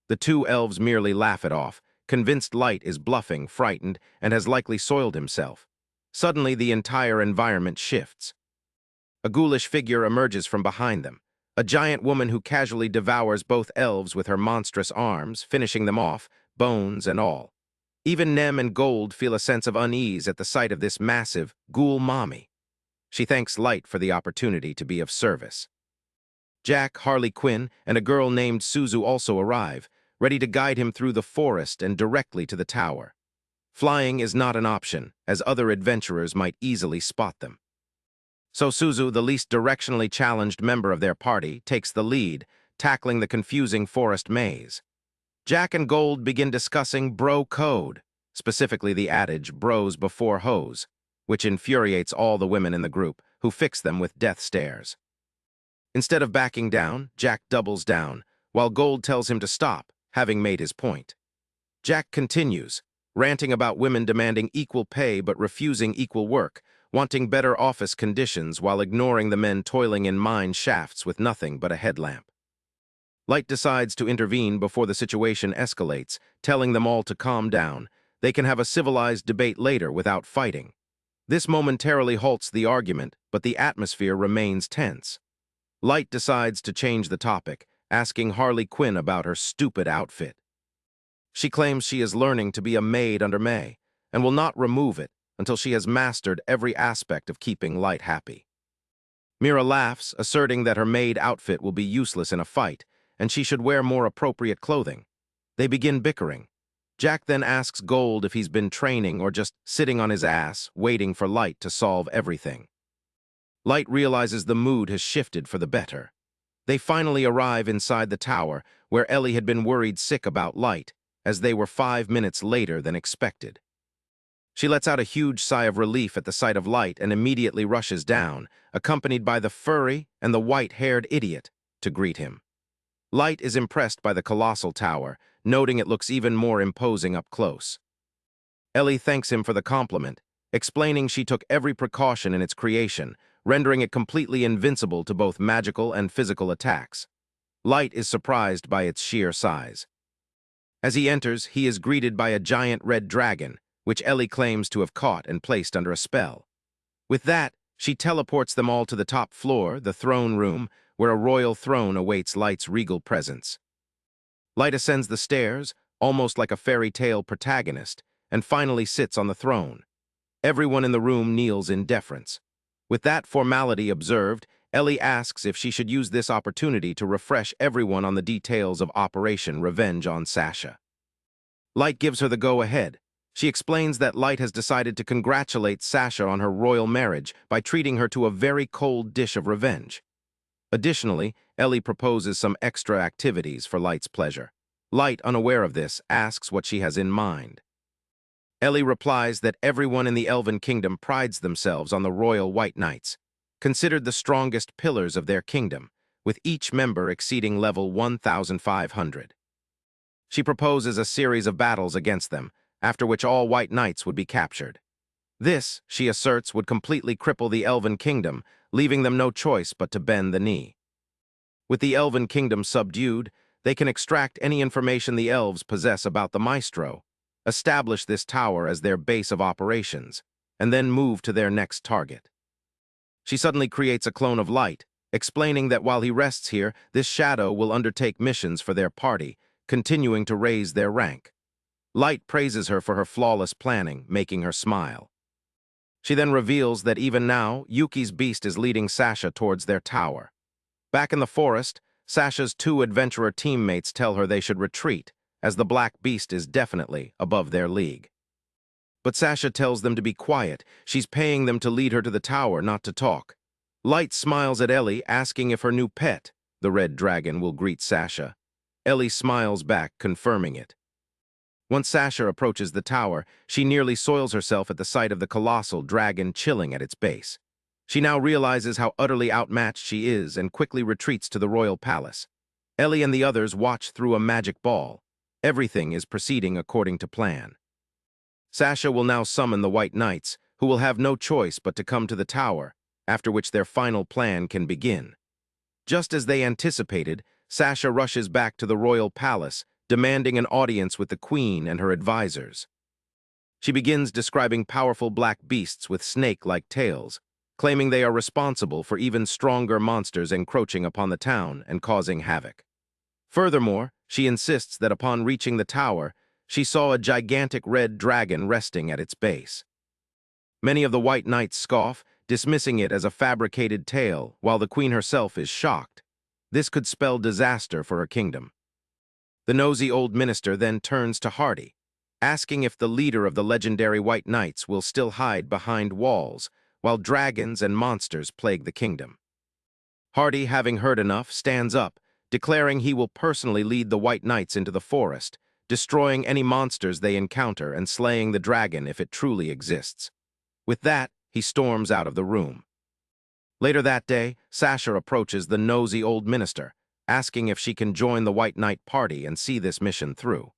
The two elves merely laugh it off, convinced Light is bluffing, frightened, and has likely soiled himself. Suddenly, the entire environment shifts. A ghoulish figure emerges from behind them, a giant woman who casually devours both elves with her monstrous arms, finishing them off, bones and all. Even Nem and Gold feel a sense of unease at the sight of this massive ghoul mommy. She thanks Light for the opportunity to be of service. Jack, Harley Quinn, and a girl named Suzu also arrive, ready to guide him through the forest and directly to the tower. Flying is not an option, as other adventurers might easily spot them. So Suzu, the least directionally challenged member of their party, takes the lead, tackling the confusing forest maze. Jack and Gold begin discussing bro code, specifically the adage, bros before hoes, which infuriates all the women in the group, who fix them with death stares. Instead of backing down, Jack doubles down, while Gold tells him to stop, having made his point. Jack continues, ranting about women demanding equal pay but refusing equal work, wanting better office conditions while ignoring the men toiling in mine shafts with nothing but a headlamp. Light decides to intervene before the situation escalates, telling them all to calm down. They can have a civilized debate later without fighting. This momentarily halts the argument, but the atmosphere remains tense. Light decides to change the topic, asking Harley Quinn about her stupid outfit. She claims she is learning to be a maid under May, and will not remove it until she has mastered every aspect of keeping Light happy. Mira laughs, asserting that her maid outfit will be useless in a fight, and she should wear more appropriate clothing. They begin bickering. Jack then asks Gold if he's been training or just sitting on his ass, waiting for Light to solve everything. Light realizes the mood has shifted for the better. They finally arrive inside the tower, where Ellie had been worried sick about Light, as they were 5 minutes later than expected. She lets out a huge sigh of relief at the sight of Light and immediately rushes down, accompanied by the furry and the white-haired idiot, to greet him. Light is impressed by the colossal tower, noting it looks even more imposing up close. Ellie thanks him for the compliment, explaining she took every precaution in its creation, rendering it completely invincible to both magical and physical attacks. Light is surprised by its sheer size. As he enters, he is greeted by a giant red dragon, which Ellie claims to have caught and placed under a spell. With that, she teleports them all to the top floor, the throne room, where a royal throne awaits Light's regal presence. Light ascends the stairs, almost like a fairy tale protagonist, and finally sits on the throne. Everyone in the room kneels in deference. With that formality observed, Ellie asks if she should use this opportunity to refresh everyone on the details of Operation Revenge on Sasha. Light gives her the go-ahead, She explains that Light has decided to congratulate Sasha on her royal marriage by treating her to a very cold dish of revenge. Additionally, Ellie proposes some extra activities for Light's pleasure. Light, unaware of this, asks what she has in mind. Ellie replies that everyone in the Elven Kingdom prides themselves on the royal White Knights, considered the strongest pillars of their kingdom, with each member exceeding level 1,500. She proposes a series of battles against them, after which all White Knights would be captured. This, she asserts, would completely cripple the Elven Kingdom, leaving them no choice but to bend the knee. With the Elven Kingdom subdued, they can extract any information the elves possess about the Maestro, establish this tower as their base of operations, and then move to their next target. She suddenly creates a clone of Light, explaining that while he rests here, this shadow will undertake missions for their party, continuing to raise their rank. Light praises her for her flawless planning, making her smile. She then reveals that even now, Yuki's beast is leading Sasha towards their tower. Back in the forest, Sasha's two adventurer teammates tell her they should retreat, as the black beast is definitely above their league. But Sasha tells them to be quiet. She's paying them to lead her to the tower, not to talk. Light smiles at Ellie, asking if her new pet, the red dragon, will greet Sasha. Ellie smiles back, confirming it. Once Sasha approaches the tower, she nearly soils herself at the sight of the colossal dragon chilling at its base. She now realizes how utterly outmatched she is and quickly retreats to the royal palace. Ellie and the others watch through a magic ball. Everything is proceeding according to plan. Sasha will now summon the White Knights, who will have no choice but to come to the tower, after which their final plan can begin. Just as they anticipated, Sasha rushes back to the royal palace, demanding an audience with the queen and her advisors. She begins describing powerful black beasts with snake-like tails, claiming they are responsible for even stronger monsters encroaching upon the town and causing havoc. Furthermore, she insists that upon reaching the tower, she saw a gigantic red dragon resting at its base. Many of the White Knights scoff, dismissing it as a fabricated tale, while the queen herself is shocked. This could spell disaster for her kingdom. The nosy old minister then turns to Hardy, asking if the leader of the legendary White Knights will still hide behind walls while dragons and monsters plague the kingdom. Hardy, having heard enough, stands up, declaring he will personally lead the White Knights into the forest, destroying any monsters they encounter and slaying the dragon if it truly exists. With that, he storms out of the room. Later that day, Sasha approaches the nosy old minister, asking if she can join the White Knight party and see this mission through.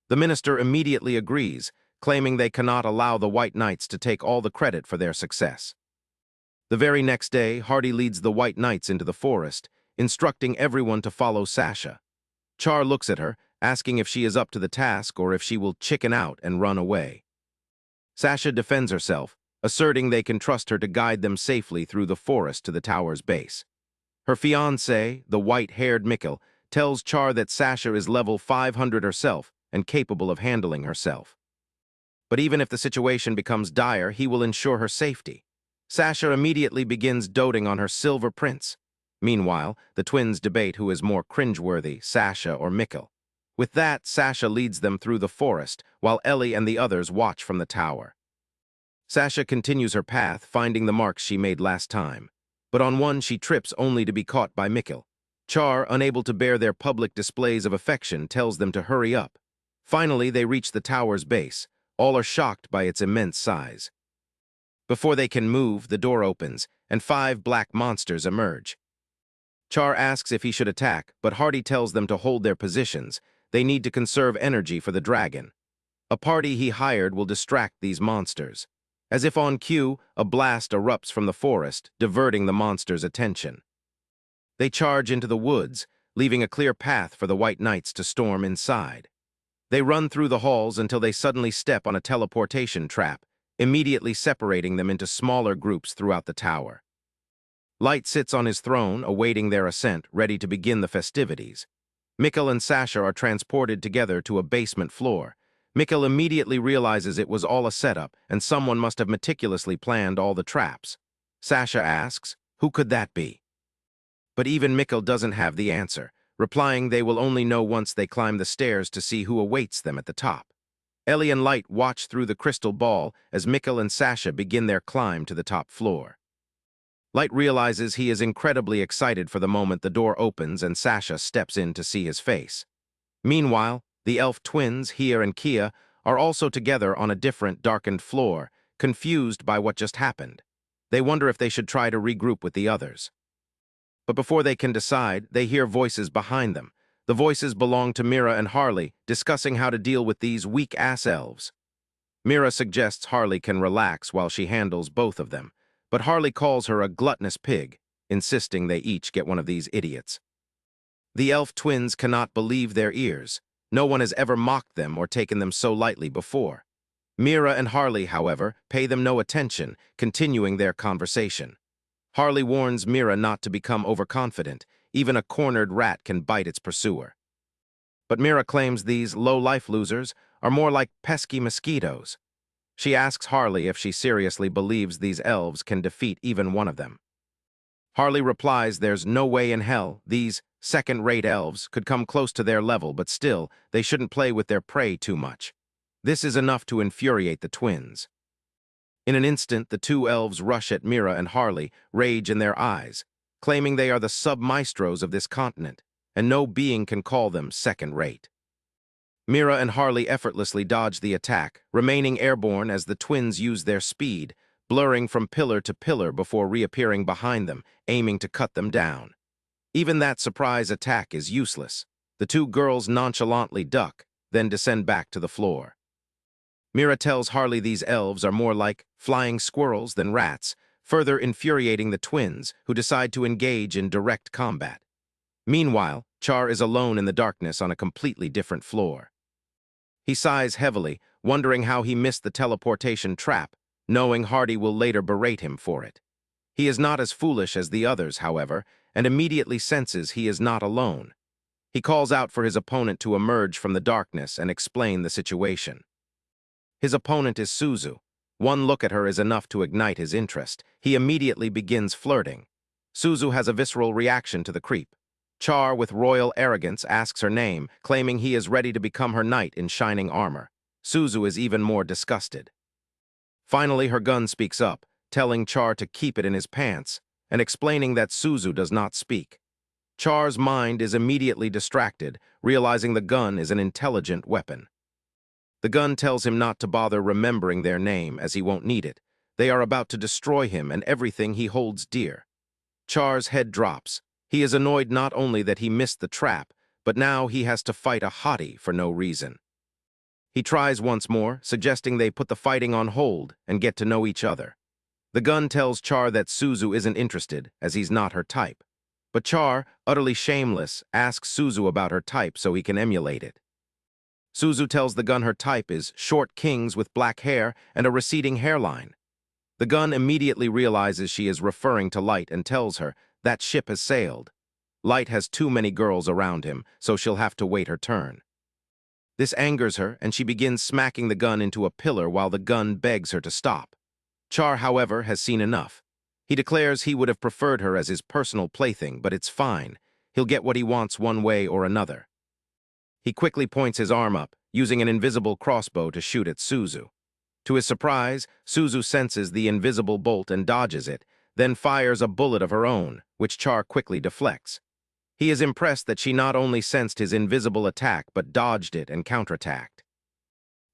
The minister immediately agrees, claiming they cannot allow the White Knights to take all the credit for their success. The very next day, Hardy leads the White Knights into the forest, instructing everyone to follow Sasha. Char looks at her, asking if she is up to the task or if she will chicken out and run away. Sasha defends herself, asserting they can trust her to guide them safely through the forest to the tower's base. Her fiancé, the white-haired Mikkel, tells Char that Sasha is level 500 herself and capable of handling herself. But even if the situation becomes dire, he will ensure her safety. Sasha immediately begins doting on her silver prince. Meanwhile, the twins debate who is more cringeworthy, Sasha or Mikkel. With that, Sasha leads them through the forest, while Ellie and the others watch from the tower. Sasha continues her path, finding the marks she made last time. But on one she trips only to be caught by Mikkel. Char, unable to bear their public displays of affection, tells them to hurry up. Finally, they reach the tower's base. All are shocked by its immense size. Before they can move, the door opens, and 5 black monsters emerge. Char asks if he should attack, but Hardy tells them to hold their positions. They need to conserve energy for the dragon. A party he hired will distract these monsters. As if on cue, a blast erupts from the forest, diverting the monsters' attention. They charge into the woods, leaving a clear path for the White Knights to storm inside. They run through the halls until they suddenly step on a teleportation trap, immediately separating them into smaller groups throughout the tower. Light sits on his throne, awaiting their ascent, ready to begin the festivities. Mikkel and Sasha are transported together to a basement floor. Mikkel immediately realizes it was all a setup, and someone must have meticulously planned all the traps. Sasha asks, who could that be? But even Mikkel doesn't have the answer, replying they will only know once they climb the stairs to see who awaits them at the top. Ellie and Light watch through the crystal ball as Mikkel and Sasha begin their climb to the top floor. Light realizes he is incredibly excited for the moment the door opens and Sasha steps in to see his face. Meanwhile, the elf twins, Hia and Kia, are also together on a different, darkened floor, confused by what just happened. They wonder if they should try to regroup with the others. But before they can decide, they hear voices behind them. The voices belong to Mira and Harley, discussing how to deal with these weak-ass elves. Mira suggests Harley can relax while she handles both of them, but Harley calls her a gluttonous pig, insisting they each get one of these idiots. The elf twins cannot believe their ears. No one has ever mocked them or taken them so lightly before. Mira and Harley, however, pay them no attention, continuing their conversation. Harley warns Mira not to become overconfident. Even a cornered rat can bite its pursuer. But Mira claims these low-life losers are more like pesky mosquitoes. She asks Harley if she seriously believes these elves can defeat even one of them. Harley replies there's no way in hell these second-rate elves could come close to their level, but still, they shouldn't play with their prey too much. This is enough to infuriate the twins. In an instant, the two elves rush at Mira and Harley, rage in their eyes, claiming they are the sub-maestros of this continent, and no being can call them second-rate. Mira and Harley effortlessly dodge the attack, remaining airborne as the twins use their speed, blurring from pillar to pillar before reappearing behind them, aiming to cut them down. Even that surprise attack is useless. The two girls nonchalantly duck, then descend back to the floor. Mira tells Harley these elves are more like flying squirrels than rats, further infuriating the twins, who decide to engage in direct combat. Meanwhile, Char is alone in the darkness on a completely different floor. He sighs heavily, wondering how he missed the teleportation trap, knowing Hardy will later berate him for it. He is not as foolish as the others, however, and immediately senses he is not alone. He calls out for his opponent to emerge from the darkness and explain the situation. His opponent is Suzu. One look at her is enough to ignite his interest. He immediately begins flirting. Suzu has a visceral reaction to the creep. Char, with royal arrogance, asks her name, claiming he is ready to become her knight in shining armor. Suzu is even more disgusted. Finally, her gun speaks up, telling Char to keep it in his pants, and explaining that Suzu does not speak. Char's mind is immediately distracted, realizing the gun is an intelligent weapon. The gun tells him not to bother remembering their name, as he won't need it. They are about to destroy him and everything he holds dear. Char's head drops. He is annoyed not only that he missed the trap, but now he has to fight a hottie for no reason. He tries once more, suggesting they put the fighting on hold and get to know each other. The gun tells Char that Suzu isn't interested, as he's not her type. But Char, utterly shameless, asks Suzu about her type so he can emulate it. Suzu tells the gun her type is short kings with black hair and a receding hairline. The gun immediately realizes she is referring to Light and tells her that ship has sailed. Light has too many girls around him, so she'll have to wait her turn. This angers her, and she begins smacking the gun into a pillar while the gun begs her to stop. Char, however, has seen enough. He declares he would have preferred her as his personal plaything, but it's fine. He'll get what he wants one way or another. He quickly points his arm up, using an invisible crossbow to shoot at Suzu. To his surprise, Suzu senses the invisible bolt and dodges it, then fires a bullet of her own, which Char quickly deflects. He is impressed that she not only sensed his invisible attack but dodged it and counterattacked.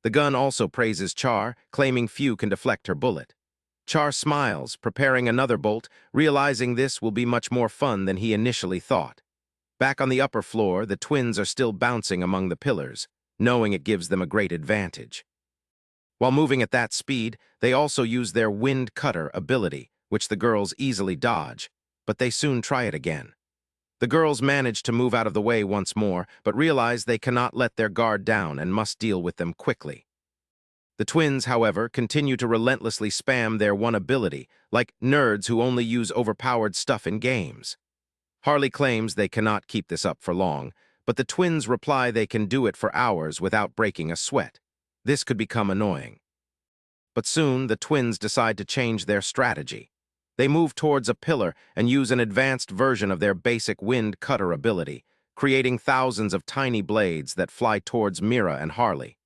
The gun also praises Char, claiming few can deflect her bullet. Char smiles, preparing another bolt, realizing this will be much more fun than he initially thought. Back on the upper floor, the twins are still bouncing among the pillars, knowing it gives them a great advantage. While moving at that speed, they also use their wind cutter ability, which the girls easily dodge, but they soon try it again. The girls manage to move out of the way once more, but realize they cannot let their guard down and must deal with them quickly. The twins, however, continue to relentlessly spam their one ability, like nerds who only use overpowered stuff in games. Harley claims they cannot keep this up for long, but the twins reply they can do it for hours without breaking a sweat. This could become annoying. But soon, the twins decide to change their strategy. They move towards a pillar and use an advanced version of their basic wind cutter ability, creating thousands of tiny blades that fly towards Mira and Harley.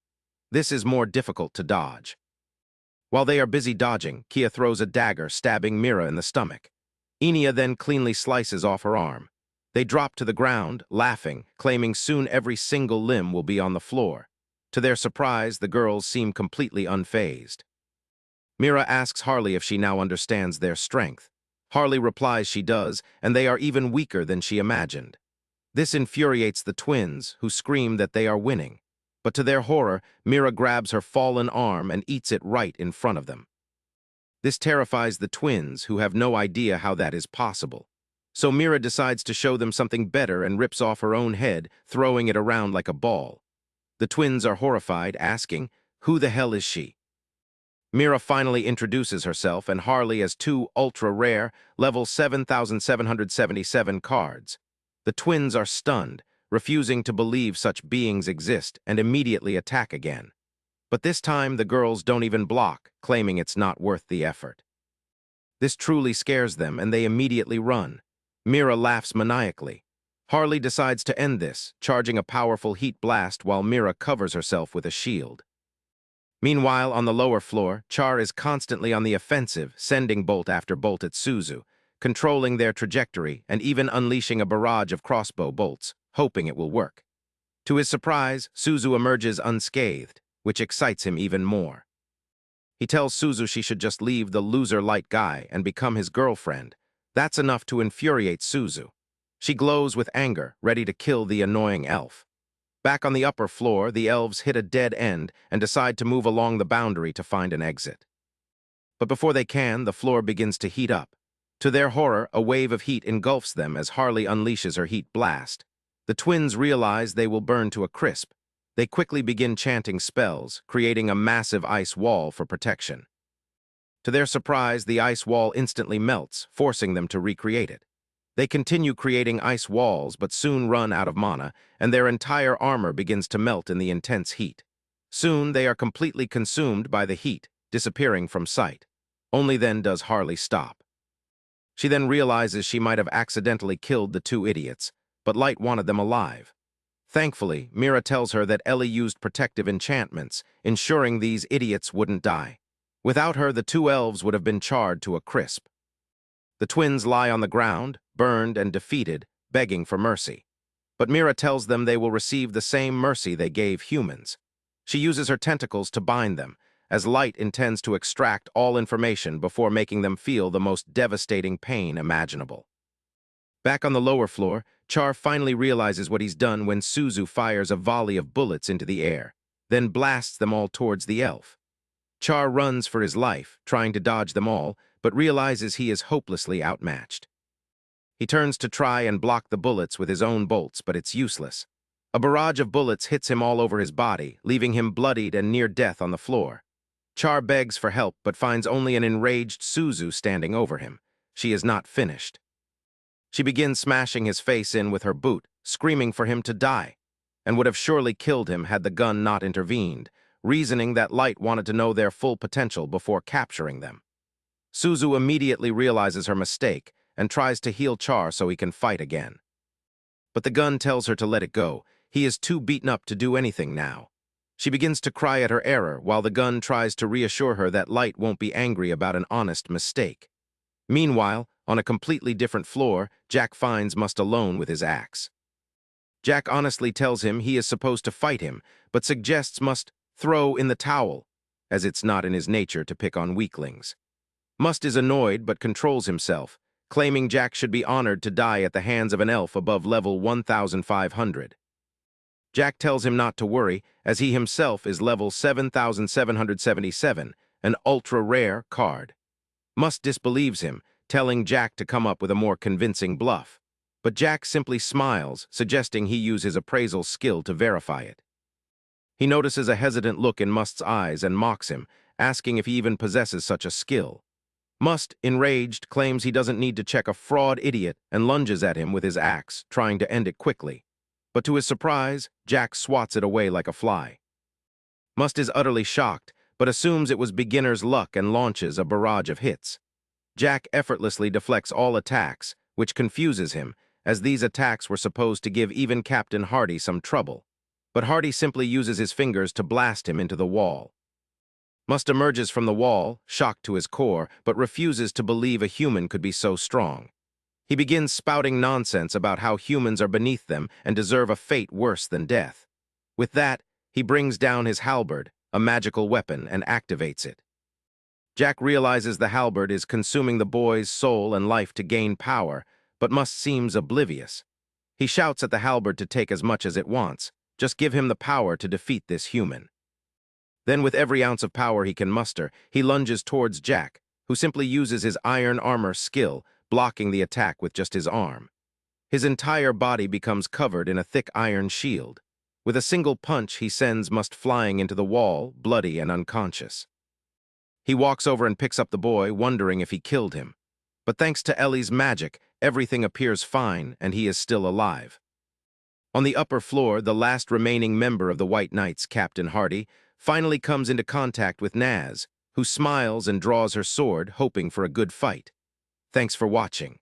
This is more difficult to dodge. While they are busy dodging, Kia throws a dagger, stabbing Mira in the stomach. Enya then cleanly slices off her arm. They drop to the ground, laughing, claiming soon every single limb will be on the floor. To their surprise, the girls seem completely unfazed. Mira asks Harley if she now understands their strength. Harley replies she does, and they are even weaker than she imagined. This infuriates the twins, who scream that they are winning. But to their horror, Mira grabs her fallen arm and eats it right in front of them. This terrifies the twins, who have no idea how that is possible. So Mira decides to show them something better and rips off her own head, throwing it around like a ball. The twins are horrified, asking, "Who the hell is she?" Mira finally introduces herself and Harley as two ultra-rare, level 7,777 cards. The twins are stunned, refusing to believe such beings exist, and immediately attack again. But this time, the girls don't even block, claiming it's not worth the effort. This truly scares them, and they immediately run. Mira laughs maniacally. Harley decides to end this, charging a powerful heat blast while Mira covers herself with a shield. Meanwhile, on the lower floor, Char is constantly on the offensive, sending bolt after bolt at Suzu, controlling their trajectory and even unleashing a barrage of crossbow bolts, hoping it will work. To his surprise, Suzu emerges unscathed, which excites him even more. He tells Suzu she should just leave the loser light guy and become his girlfriend. That's enough to infuriate Suzu. She glows with anger, ready to kill the annoying elf. Back on the upper floor, the elves hit a dead end and decide to move along the boundary to find an exit. But before they can, the floor begins to heat up. To their horror, a wave of heat engulfs them as Harley unleashes her heat blast. The twins realize they will burn to a crisp. They quickly begin chanting spells, creating a massive ice wall for protection. To their surprise, the ice wall instantly melts, forcing them to recreate it. They continue creating ice walls, but soon run out of mana, and their entire armor begins to melt in the intense heat. Soon, they are completely consumed by the heat, disappearing from sight. Only then does Harley stop. She then realizes she might have accidentally killed the two idiots, but Light wanted them alive. Thankfully, Mira tells her that Ellie used protective enchantments, ensuring these idiots wouldn't die. Without her, the two elves would have been charred to a crisp. The twins lie on the ground, burned and defeated, begging for mercy. But Mira tells them they will receive the same mercy they gave humans. She uses her tentacles to bind them, as Light intends to extract all information before making them feel the most devastating pain imaginable. Back on the lower floor, Char finally realizes what he's done when Suzu fires a volley of bullets into the air, then blasts them all towards the elf. Char runs for his life, trying to dodge them all, but realizes he is hopelessly outmatched. He turns to try and block the bullets with his own bolts, but it's useless. A barrage of bullets hits him all over his body, leaving him bloodied and near death on the floor. Char begs for help, but finds only an enraged Suzu standing over him. She is not finished. She begins smashing his face in with her boot, screaming for him to die, and would have surely killed him had the gun not intervened, reasoning that Light wanted to know their full potential before capturing them. Suzu immediately realizes her mistake and tries to heal Char so he can fight again. But the gun tells her to let it go. He is too beaten up to do anything now. She begins to cry at her error, while the gun tries to reassure her that Light won't be angry about an honest mistake. Meanwhile, on a completely different floor, Jack finds Must alone with his axe. Jack honestly tells him he is supposed to fight him, but suggests Must throw in the towel, as it's not in his nature to pick on weaklings. Must is annoyed but controls himself, claiming Jack should be honored to die at the hands of an elf above level 1,500. Jack tells him not to worry, as he himself is level 7,777, an ultra-rare card. Must disbelieves him, telling Jack to come up with a more convincing bluff. But Jack simply smiles, suggesting he use his appraisal skill to verify it. He notices a hesitant look in Must's eyes and mocks him, asking if he even possesses such a skill. Must, enraged, claims he doesn't need to check a fraud idiot and lunges at him with his axe, trying to end it quickly. But to his surprise, Jack swats it away like a fly. Must is utterly shocked, but assumes it was beginner's luck and launches a barrage of hits. Jack effortlessly deflects all attacks, which confuses him, as these attacks were supposed to give even Captain Hardy some trouble. but Hardy simply uses his fingers to blast him into the wall. Must emerges from the wall, shocked to his core, but refuses to believe a human could be so strong. He begins spouting nonsense about how humans are beneath them and deserve a fate worse than death. With that, he brings down his halberd, a magical weapon, and activates it. Jack realizes the halberd is consuming the boy's soul and life to gain power, but Must seems oblivious. He shouts at the halberd to take as much as it wants. Just give him the power to defeat this human. Then, with every ounce of power he can muster, he lunges towards Jack, who simply uses his iron armor skill, blocking the attack with just his arm. His entire body becomes covered in a thick iron shield. With a single punch, he sends Must flying into the wall, bloody and unconscious. He walks over and picks up the boy, wondering if he killed him. But thanks to Ellie's magic, everything appears fine and he is still alive. On the upper floor, the last remaining member of the White Knights, Captain Hardy, finally comes into contact with Naz, who smiles and draws her sword, hoping for a good fight. Thanks for watching.